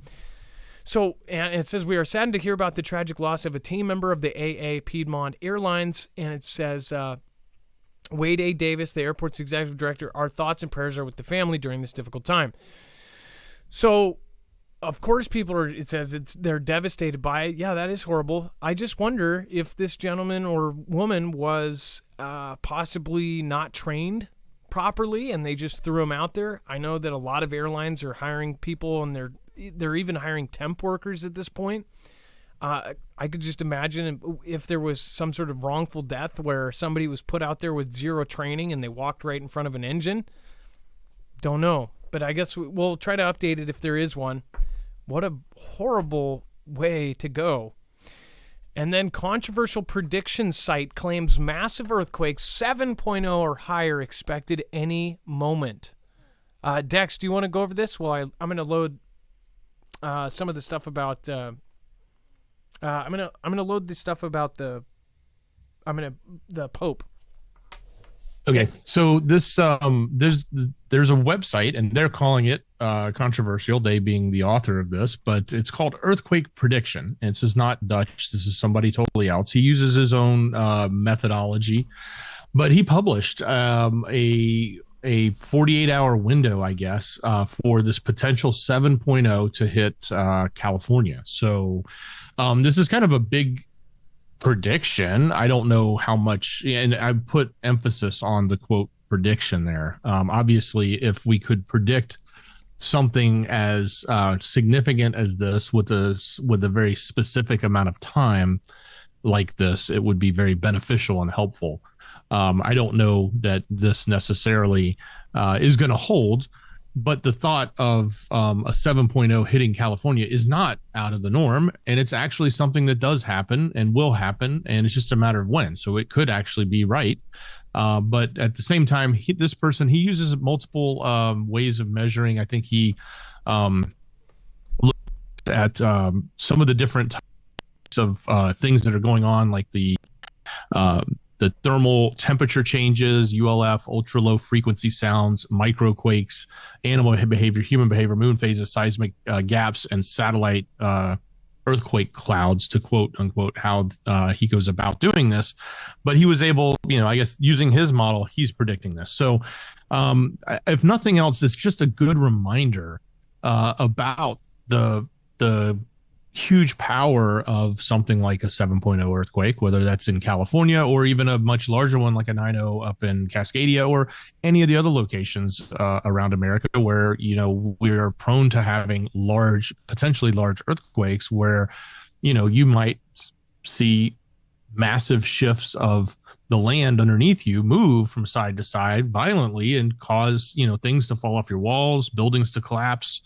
So, and it says, we are saddened to hear about the tragic loss of a team member of the AA Piedmont Airlines, and it says, Wade A. Davis, the airport's executive director, our thoughts and prayers are with the family during this difficult time. So, of course, they're devastated by it. Yeah, that is horrible. I just wonder if this gentleman or woman was possibly not trained properly and they just threw him out there. I know that a lot of airlines are hiring people, and they're even hiring temp workers at this point. I could just imagine if there was some sort of wrongful death where somebody was put out there with zero training and they walked right in front of an engine. Don't know, but I guess we'll try to update it if there is one. What a horrible way to go. And then controversial prediction site claims massive earthquakes 7.0 or higher expected any moment. Dex, do you want to go over this? Well, I'm going to load some of the stuff about... I'm gonna load the stuff about the Pope. Okay, so this there's a website, and they're calling it controversial, they being the author of this, but it's called Earthquake Prediction. And this is not Dutch. This is somebody totally else. He uses his own methodology, but he published a 48-hour window, I guess, for this potential 7.0 to hit California. So this is kind of a big prediction. I don't know how much, and I put emphasis on the quote prediction there. Obviously, if we could predict something as significant as this with a very specific amount of time like this, it would be very beneficial and helpful. I don't know that this necessarily is going to hold, but the thought of a 7.0 hitting California is not out of the norm, and it's actually something that does happen and will happen, and it's just a matter of when. So it could actually be right. But at the same time, this person uses multiple ways of measuring. I think he looked at some of the different types of things that are going on, like the thermal temperature changes, ULF, ultra low frequency sounds, microquakes, animal behavior, human behavior, moon phases, seismic gaps, and satellite earthquake clouds, to quote unquote how he goes about doing this. But he was able, I guess using his model, he's predicting this. So if nothing else, it's just a good reminder about the huge power of something like a 7.0 earthquake, whether that's in California or even a much larger one like a 9.0 up in Cascadia or any of the other locations around America where, we're prone to having potentially large earthquakes where, you might see massive shifts of the land underneath you move from side to side violently and cause, things to fall off your walls, buildings to collapse,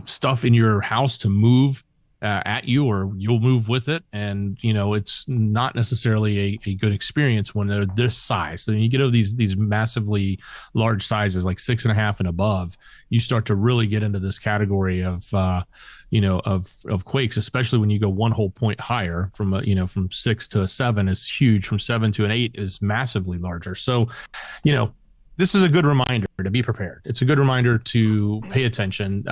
stuff in your house to move at you, or you'll move with it. And, it's not necessarily a good experience when they're this size. So when you get over these massively large sizes, like 6.5 and above, you start to really get into this category of quakes, especially when you go one whole point higher from 6 to a 7 is huge. From 7 to an 8 is massively larger. So, this is a good reminder to be prepared. It's a good reminder to pay attention.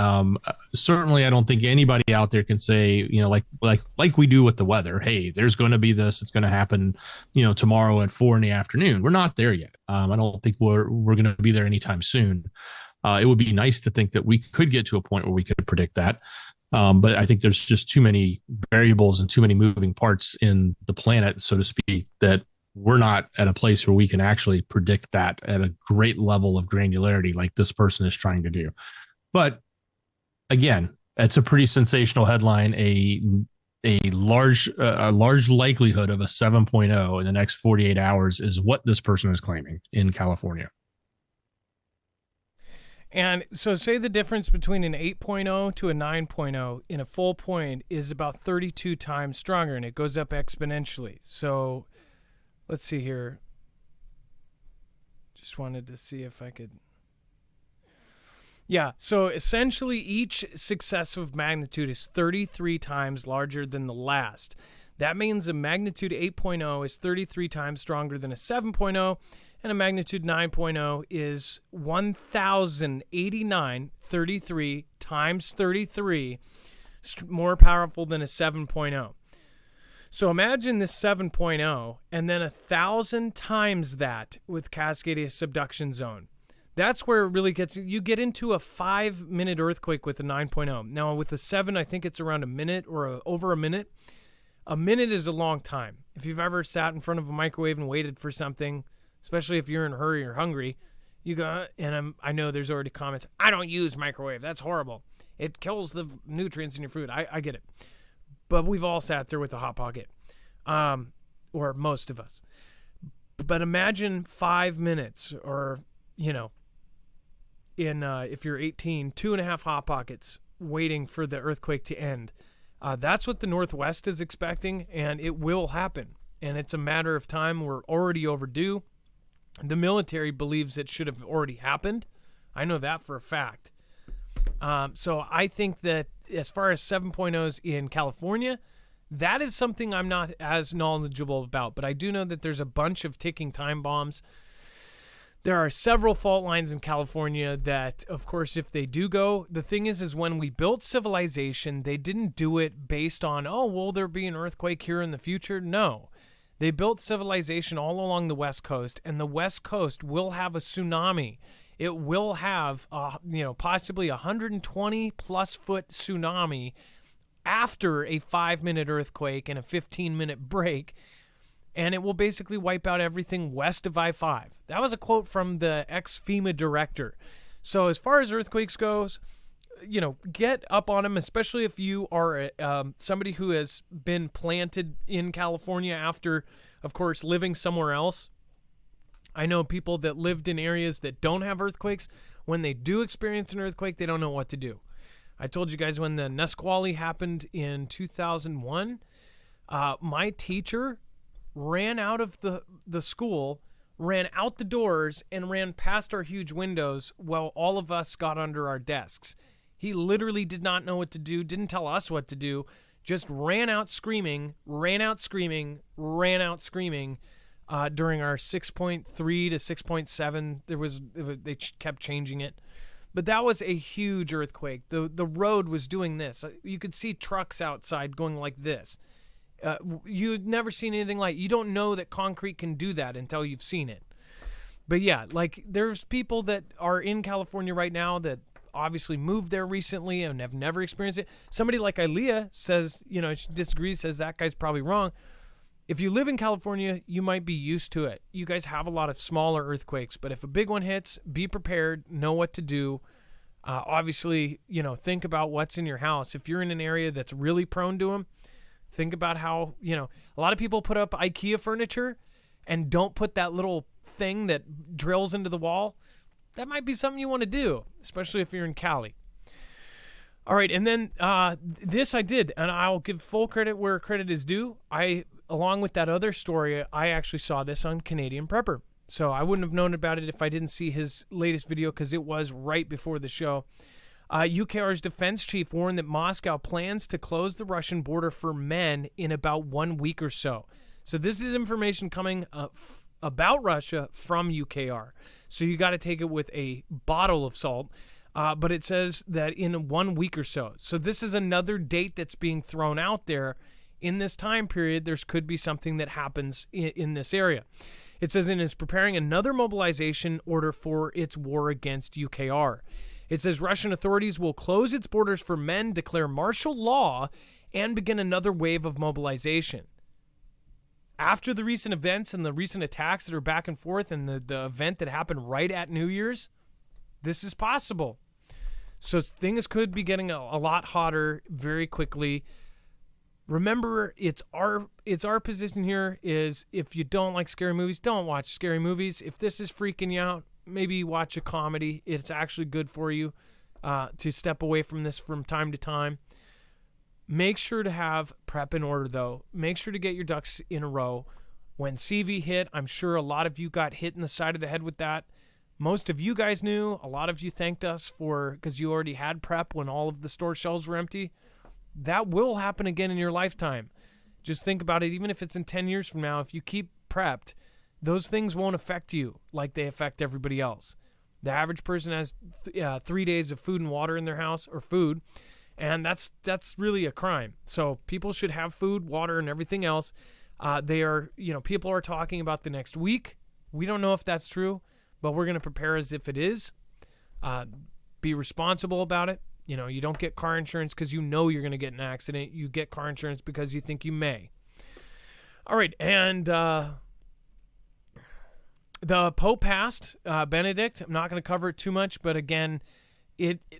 Certainly, I don't think anybody out there can say, like we do with the weather. Hey, there's going to be this. It's going to happen, tomorrow at 4 p.m. We're not there yet. I don't think we're going to be there anytime soon. It would be nice to think that we could get to a point where we could predict that. But I think there's just too many variables and too many moving parts in the planet, so to speak, that we're not at a place where we can actually predict that at a great level of granularity like this person is trying to do. But again, it's a pretty sensational headline. A large likelihood of a 7.0 in the next 48 hours is what this person is claiming in California. And so say the difference between an 8.0 to a 9.0 in a full point is about 32 times stronger, and it goes up exponentially. So let's see here. Just wanted to see if I could. Yeah, so essentially each successive magnitude is 33 times larger than the last. That means a magnitude 8.0 is 33 times stronger than a 7.0, and a magnitude 9.0 is 1,089, 33 times 33, more powerful than a 7.0. So imagine this 7.0 and then 1,000 times that with Cascadia subduction zone. That's where it really gets, you get into a 5-minute earthquake with a 9.0. Now with the 7, I think it's around a minute or over a minute. A minute is a long time. If you've ever sat in front of a microwave and waited for something, especially if you're in a hurry or hungry, you go, and I know there's already comments, I don't use microwave. That's horrible. It kills the nutrients in your food. I get it. But we've all sat there with a Hot Pocket, or most of us. But imagine 5 minutes, or, if you're 18, 2.5 Hot Pockets waiting for the earthquake to end. That's what the Northwest is expecting, and it will happen. And it's a matter of time. We're already overdue. The military believes it should have already happened. I know that for a fact. So I think that as far as 7.0s in California, that is something I'm not as knowledgeable about. But I do know that there's a bunch of ticking time bombs. There are several fault lines in California that, of course, if they do go, the thing is when we built civilization, they didn't do it based on, will there be an earthquake here in the future? No. They built civilization all along the West Coast, and the West Coast will have a tsunami. It will have, possibly 120-plus foot tsunami after a 5-minute earthquake and a 15-minute break, and it will basically wipe out everything west of I-5. That was a quote from the ex-FEMA director. So as far as earthquakes goes, get up on them, especially if you are somebody who has been planted in California after, of course, living somewhere else. I know people that lived in areas that don't have earthquakes. When they do experience an earthquake, they don't know what to do. I told you guys when the Nisqually happened in 2001, my teacher ran out of the school, ran out the doors, and ran past our huge windows while all of us got under our desks. He literally did not know what to do, didn't tell us what to do, just ran out screaming during our 6.3 to 6.7. They kept changing it. But that was a huge earthquake. The road was doing this. You could see trucks outside going like this. You'd never seen anything like. You don't know that concrete can do that until you've seen it. But yeah, like there's people that are in California right now that obviously moved there recently and have never experienced it. Somebody like Ilea says, she disagrees, says that guy's probably wrong. If you live in California, you might be used to it. You guys have a lot of smaller earthquakes, but if a big one hits, be prepared, know what to do. Obviously, think about what's in your house. If you're in an area that's really prone to them, think about how, a lot of people put up IKEA furniture and don't put that little thing that drills into the wall. That might be something you want to do, especially if you're in Cali. All right, and then this I did, and I'll give full credit where credit is due. Along with that other story, I actually saw this on Canadian Prepper. So I wouldn't have known about it if I didn't see his latest video because it was right before the show. UKR's defense chief warned that Moscow plans to close the Russian border for men in about 1 week or so. So this is information coming about Russia from UKR. So you got to take it with a bottle of salt. But it says that in 1 week or so. So this is another date that's being thrown out there. In this time period, there could be something that happens in this area. It says it is preparing another mobilization order for its war against UKR. It says Russian authorities will close its borders for men, declare martial law, and begin another wave of mobilization. After the recent events and the recent attacks that are back and forth and the event that happened right at New Year's, this is possible. So things could be getting a lot hotter very quickly. Remember, it's our position here is if you don't like scary movies, don't watch scary movies. If this is freaking you out, maybe watch a comedy. It's actually good for you to step away from this from time to time. Make sure to have prep in order, though. Make sure to get your ducks in a row. When CV hit, I'm sure a lot of you got hit in the side of the head with that. Most of you guys knew. A lot of you thanked us because you already had prep when all of the store shelves were empty. That will happen again in your lifetime. Just think about it. Even if it's in 10 years from now, if you keep prepped, those things won't affect you like they affect everybody else. The average person has 3 days of food and water in their house, or food, and that's really a crime. So people should have food, water, and everything else. People are talking about the next week. We don't know if that's true, but we're going to prepare as if it is. Be responsible about it. You don't get car insurance because you're going to get in an accident. You get car insurance because you think you may. All right, and the Pope passed, Benedict. I'm not going to cover it too much, but again,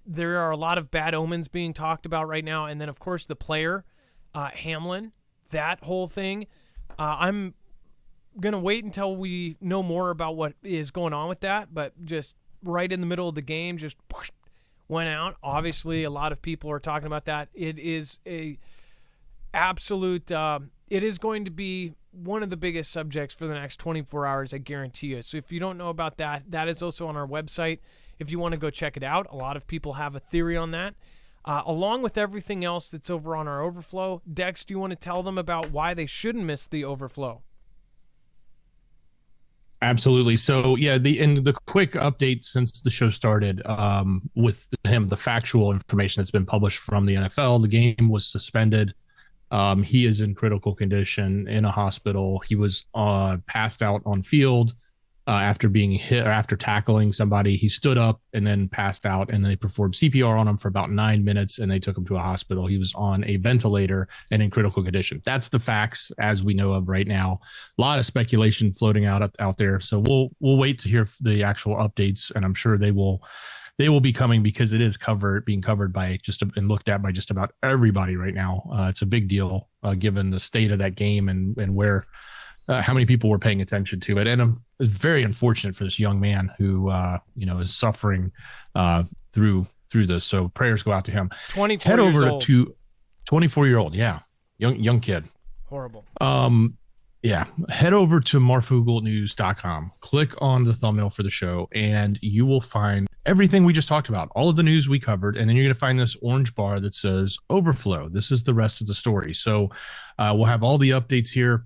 there are a lot of bad omens being talked about right now. And then, of course, the player, Hamlin, that whole thing. I'm going to wait until we know more about what is going on with that, but just right in the middle of the game, just went out. Obviously, a lot of people are talking about that. It is a absolute, it is going to be one of the biggest subjects for the next 24 hours, I guarantee you. So if you don't know about that, that is also on our website. If you want to go check it out, a lot of people have a theory on that. Along with everything else that's over on our overflow. Dex, do you want to tell them about why they shouldn't miss the overflow? Absolutely. So yeah, the quick update since the show started with him, the factual information that's been published from the NFL, the game was suspended. He is in critical condition in a hospital. He was passed out on field after being hit or after tackling somebody. He stood up and then passed out, and then they performed CPR on him for about 9 minutes, and they took him to a hospital. He was on a ventilator and in critical condition. That's the facts as we know of right now. A lot of speculation floating out there. So we'll wait to hear the actual updates, and I'm sure they will be coming because it is being covered by and looked at by just about everybody right now. It's a big deal given the state of that game and where how many people were paying attention to it. And it's very unfortunate for this young man who is suffering through this. So prayers go out to him. 24 Head years over old. to 24-year-old. Yeah. Young kid. Horrible. Yeah. Head over to marfooglenews.com. Click on the thumbnail for the show, and you will find everything we just talked about, all of the news we covered. And then you're going to find this orange bar that says overflow. This is the rest of the story. So we'll have all the updates here.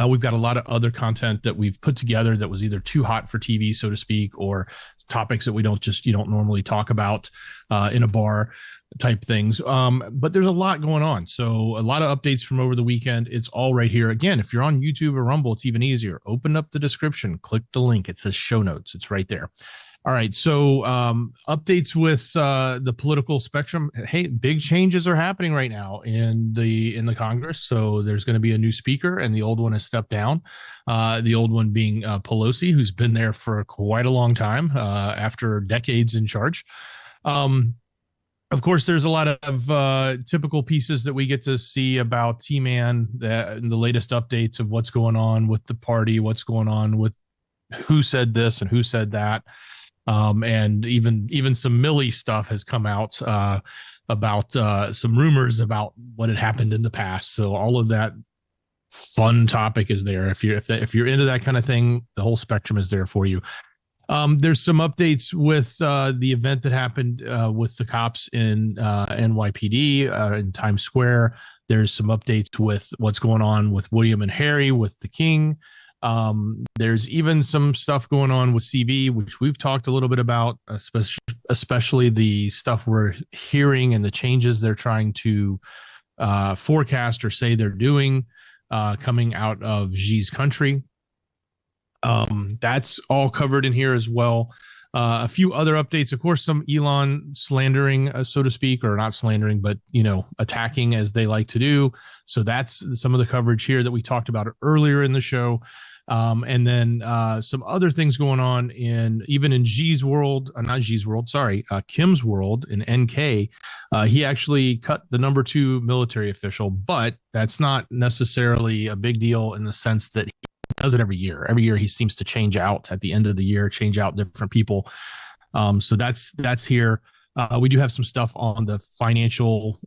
We've got a lot of other content that we've put together that was either too hot for TV, so to speak, or topics that you don't normally talk about in a bar type things. But there's a lot going on. So a lot of updates from over the weekend. It's all right here. Again, if you're on YouTube or Rumble, it's even easier. Open up the description, click the link. It says show notes. It's right there. All right. So updates with the political spectrum. Hey, big changes are happening right now in the Congress. So there's going to be a new speaker, and the old one has stepped down. The old one being Pelosi, who's been there for quite a long time after decades in charge. Of course, there's a lot of typical pieces that we get to see about T-Man, the latest updates of what's going on with the party, what's going on with who said this and who said that. And even some Millie stuff has come out about some rumors about what had happened in the past. So all of that fun topic is there. If you're into that kind of thing, the whole spectrum is there for you. There's some updates with the event that happened with the cops in NYPD in Times Square. There's some updates with what's going on with William and Harry, with the King. There's even some stuff going on with CB, which we've talked a little bit about, especially the stuff we're hearing and the changes they're trying to forecast or say they're doing coming out of Xi's country. That's all covered in here as well. A few other updates, of course, some Elon slandering, so to speak, or not slandering, but, attacking as they like to do. So that's some of the coverage here that we talked about earlier in the show. And then some other things going on even in Xi's world, not Xi's world, sorry, Kim's world in NK. He actually cut the number 2 military official, but that's not necessarily a big deal in the sense that he does it every year. Every year he seems to change out at the end of the year, change out different people. So that's here. We do have some stuff on the financial,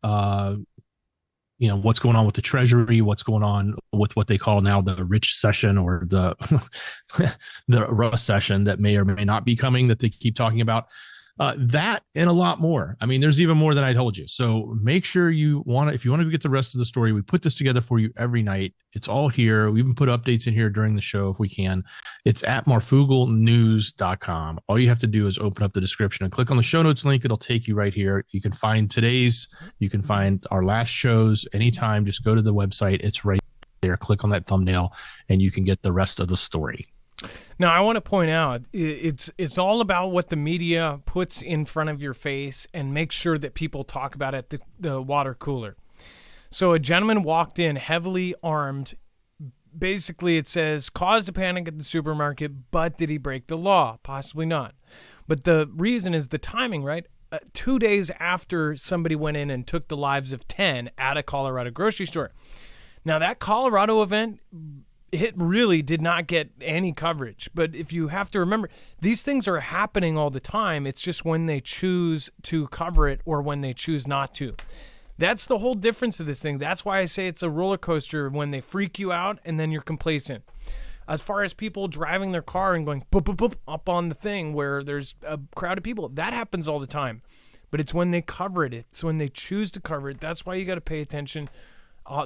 what's going on with the Treasury, what's going on with what they call now the rich session or the the recession that may or may not be coming that they keep talking about. That and a lot more. I mean, there's even more than I told you. So make sure if you want to get the rest of the story, we put this together for you every night. It's all here. We even put updates in here during the show if we can. It's at marfooglenews.com. All you have to do is open up the description and click on the show notes link. It'll take you right here. You can find you can find our last shows anytime. Just go to the website. It's right there. Click on that thumbnail and you can get the rest of the story. Now, I want to point out, it's all about what the media puts in front of your face and make sure that people talk about it at the water cooler. So a gentleman walked in heavily armed. Basically, it says, caused a panic at the supermarket, but did he break the law? Possibly not. But the reason is the timing, right? 2 days after somebody went in and took the lives of 10 at a Colorado grocery store. Now, that Colorado event, it really did not get any coverage. But if you have to remember, these things are happening all the time. It's just when they choose to cover it or when they choose not to. That's the whole difference of this thing. That's why I say it's a roller coaster when they freak you out and then you're complacent. As far as people driving their car and going boop, boop, boop, up on the thing where there's a crowd of people, that happens all the time. But it's when they cover it. It's when they choose to cover it. That's why you got to pay attention.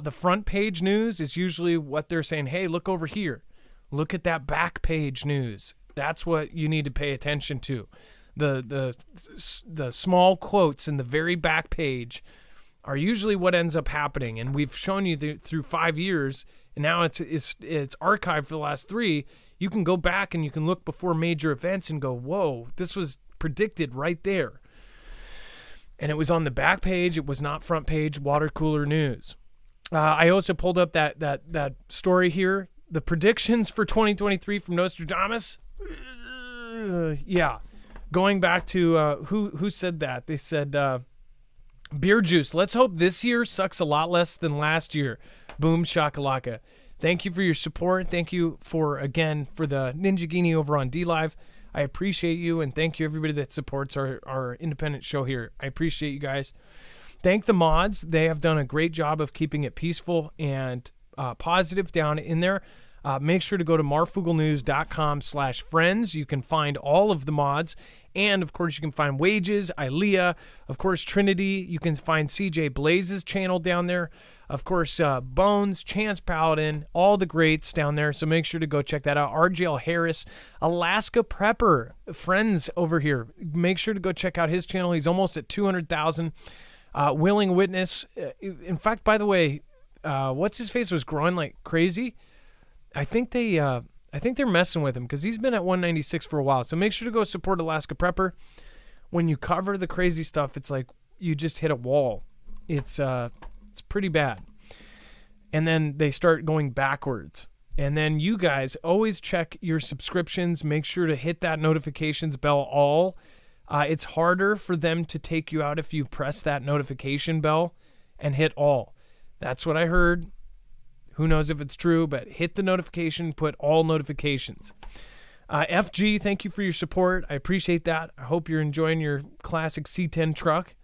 The front page news is usually what they're saying. Hey, look over here. Look at that back page news. That's what you need to pay attention to. The small quotes in the very back page are usually what ends up happening. And we've shown you through 5 years, and now it's archived for the last 3. You can go back and you can look before major events and go, whoa, this was predicted right there. And it was on the back page. It was not front page water cooler news. I also pulled up that story here. The predictions for 2023 from Nostradamus. Yeah. Going back to who said that? They said beer juice. Let's hope this year sucks a lot less than last year. Boom shakalaka. Thank you for your support. Thank you for the Ninja Genie over on DLive. I appreciate you, and thank you everybody that supports our independent show here. I appreciate you guys. Thank the mods. They have done a great job of keeping it peaceful and positive down in there. Make sure to go to marfooglenews.com/friends. You can find all of the mods. And, of course, you can find Wages, Ilea, of course, Trinity. You can find CJ Blaze's channel down there. Of course, Bones, Chance Paladin, all the greats down there. So make sure to go check that out. RGL Harris, Alaska Prepper, friends over here. Make sure to go check out his channel. He's almost at 200,000. Willing Witness. In fact, by the way, what's his face was growing like crazy. I think they're messing with him because he's been at 196 for a while. So make sure to go support Alaska Prepper. When you cover the crazy stuff, it's like you just hit a wall. It's pretty bad. And then they start going backwards. And then you guys always check your subscriptions. Make sure to hit that notifications bell all. It's harder for them to take you out if you press that notification bell and hit all. That's what I heard. Who knows if it's true, but hit the notification, put all notifications. FG, thank you for your support. I appreciate that. I hope you're enjoying your classic C10 truck.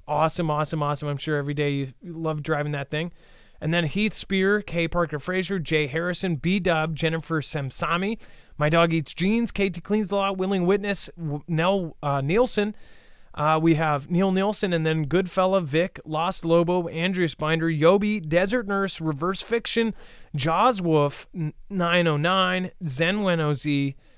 Awesome, awesome, awesome. I'm sure every day you love driving that thing. And then Heath Spear, K. Parker Fraser, Jay Harrison, B Dub, Jennifer Samsami, My Dog Eats Jeans, KT Cleans the Lot, Willing Witness, Nell Nielsen. We have Neil Nielsen, and then Goodfella, Vic, Lost Lobo, Andreas Binder, Yobi, Desert Nurse, Reverse Fiction, Jaws Wolf, 909, Zen OZ,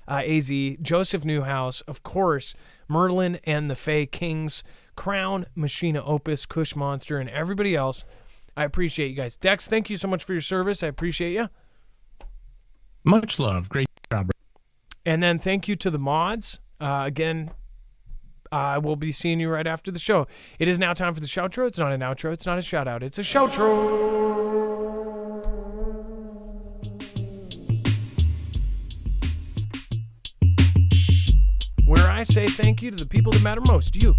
AZ, Joseph Newhouse, of course, Merlin and the Fey Kings, Crown, Machina Opus, Kush Monster, and everybody else. I appreciate you guys. Dex, thank you so much for your service. I appreciate you. Much love. Great job, bro. And then thank you to the mods. Again, I will be seeing you right after the show. It is now time for the shoutro. It's not an outro. It's not a shout out. It's a shoutro. Where I say thank you to the people that matter most, you.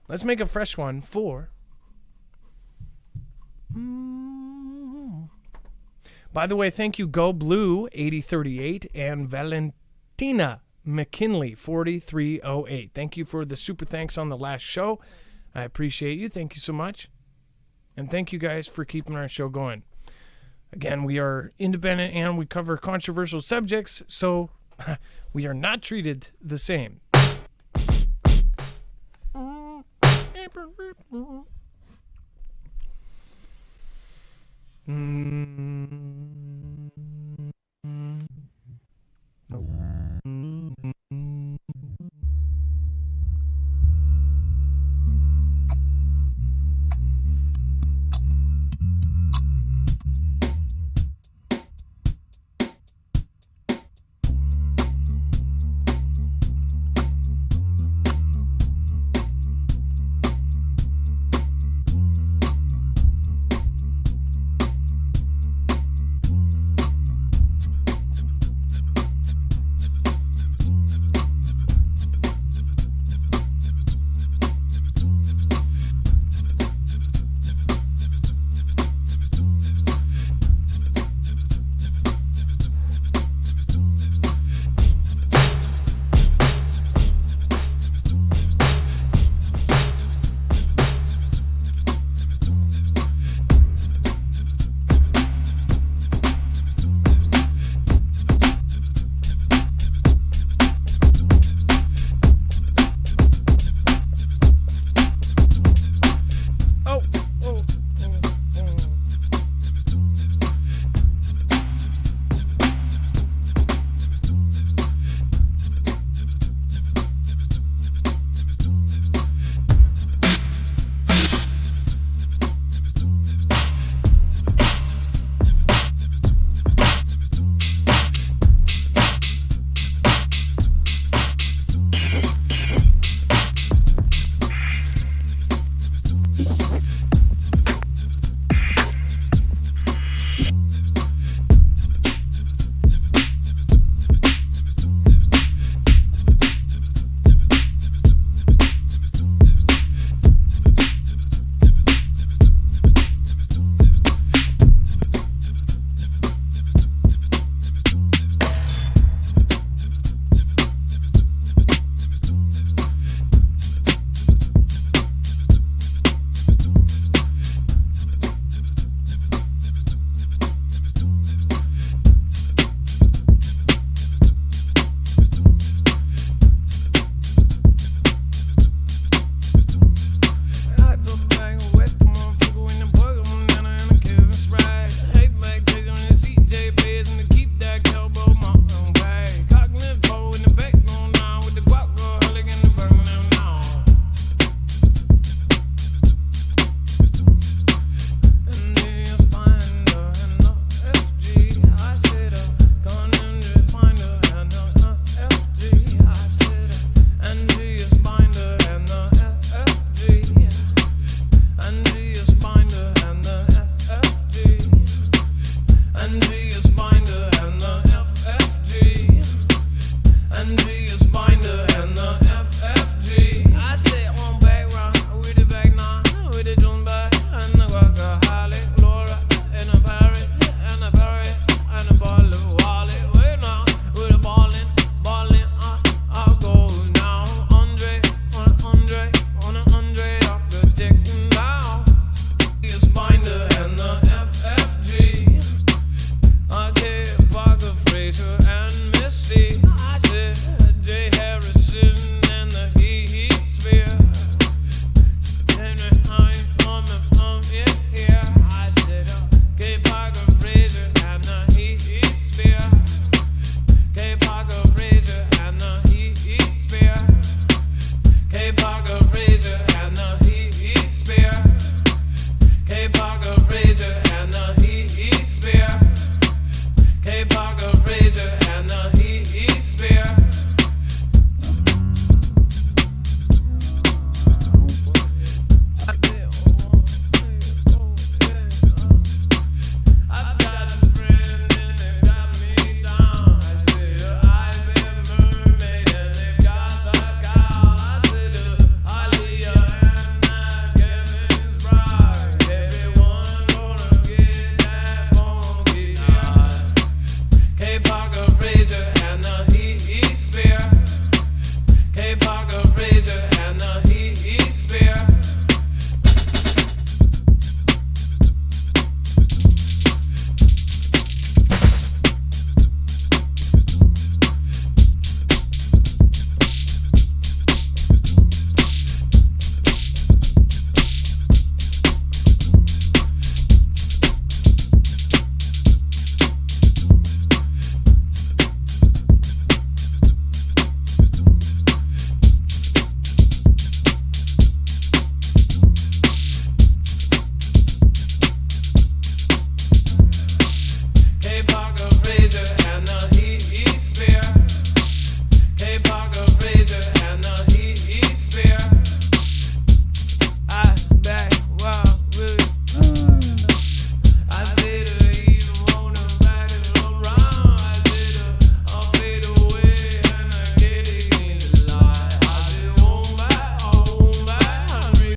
Let's make a fresh one for... By the way, thank you, Go Blue 8038 and Valentina McKinley 4308. Thank you for the super thanks on the last show. I appreciate you. Thank you so much. And thank you guys for keeping our show going. Again, we are independent and we cover controversial subjects, so we are not treated the same. Mm.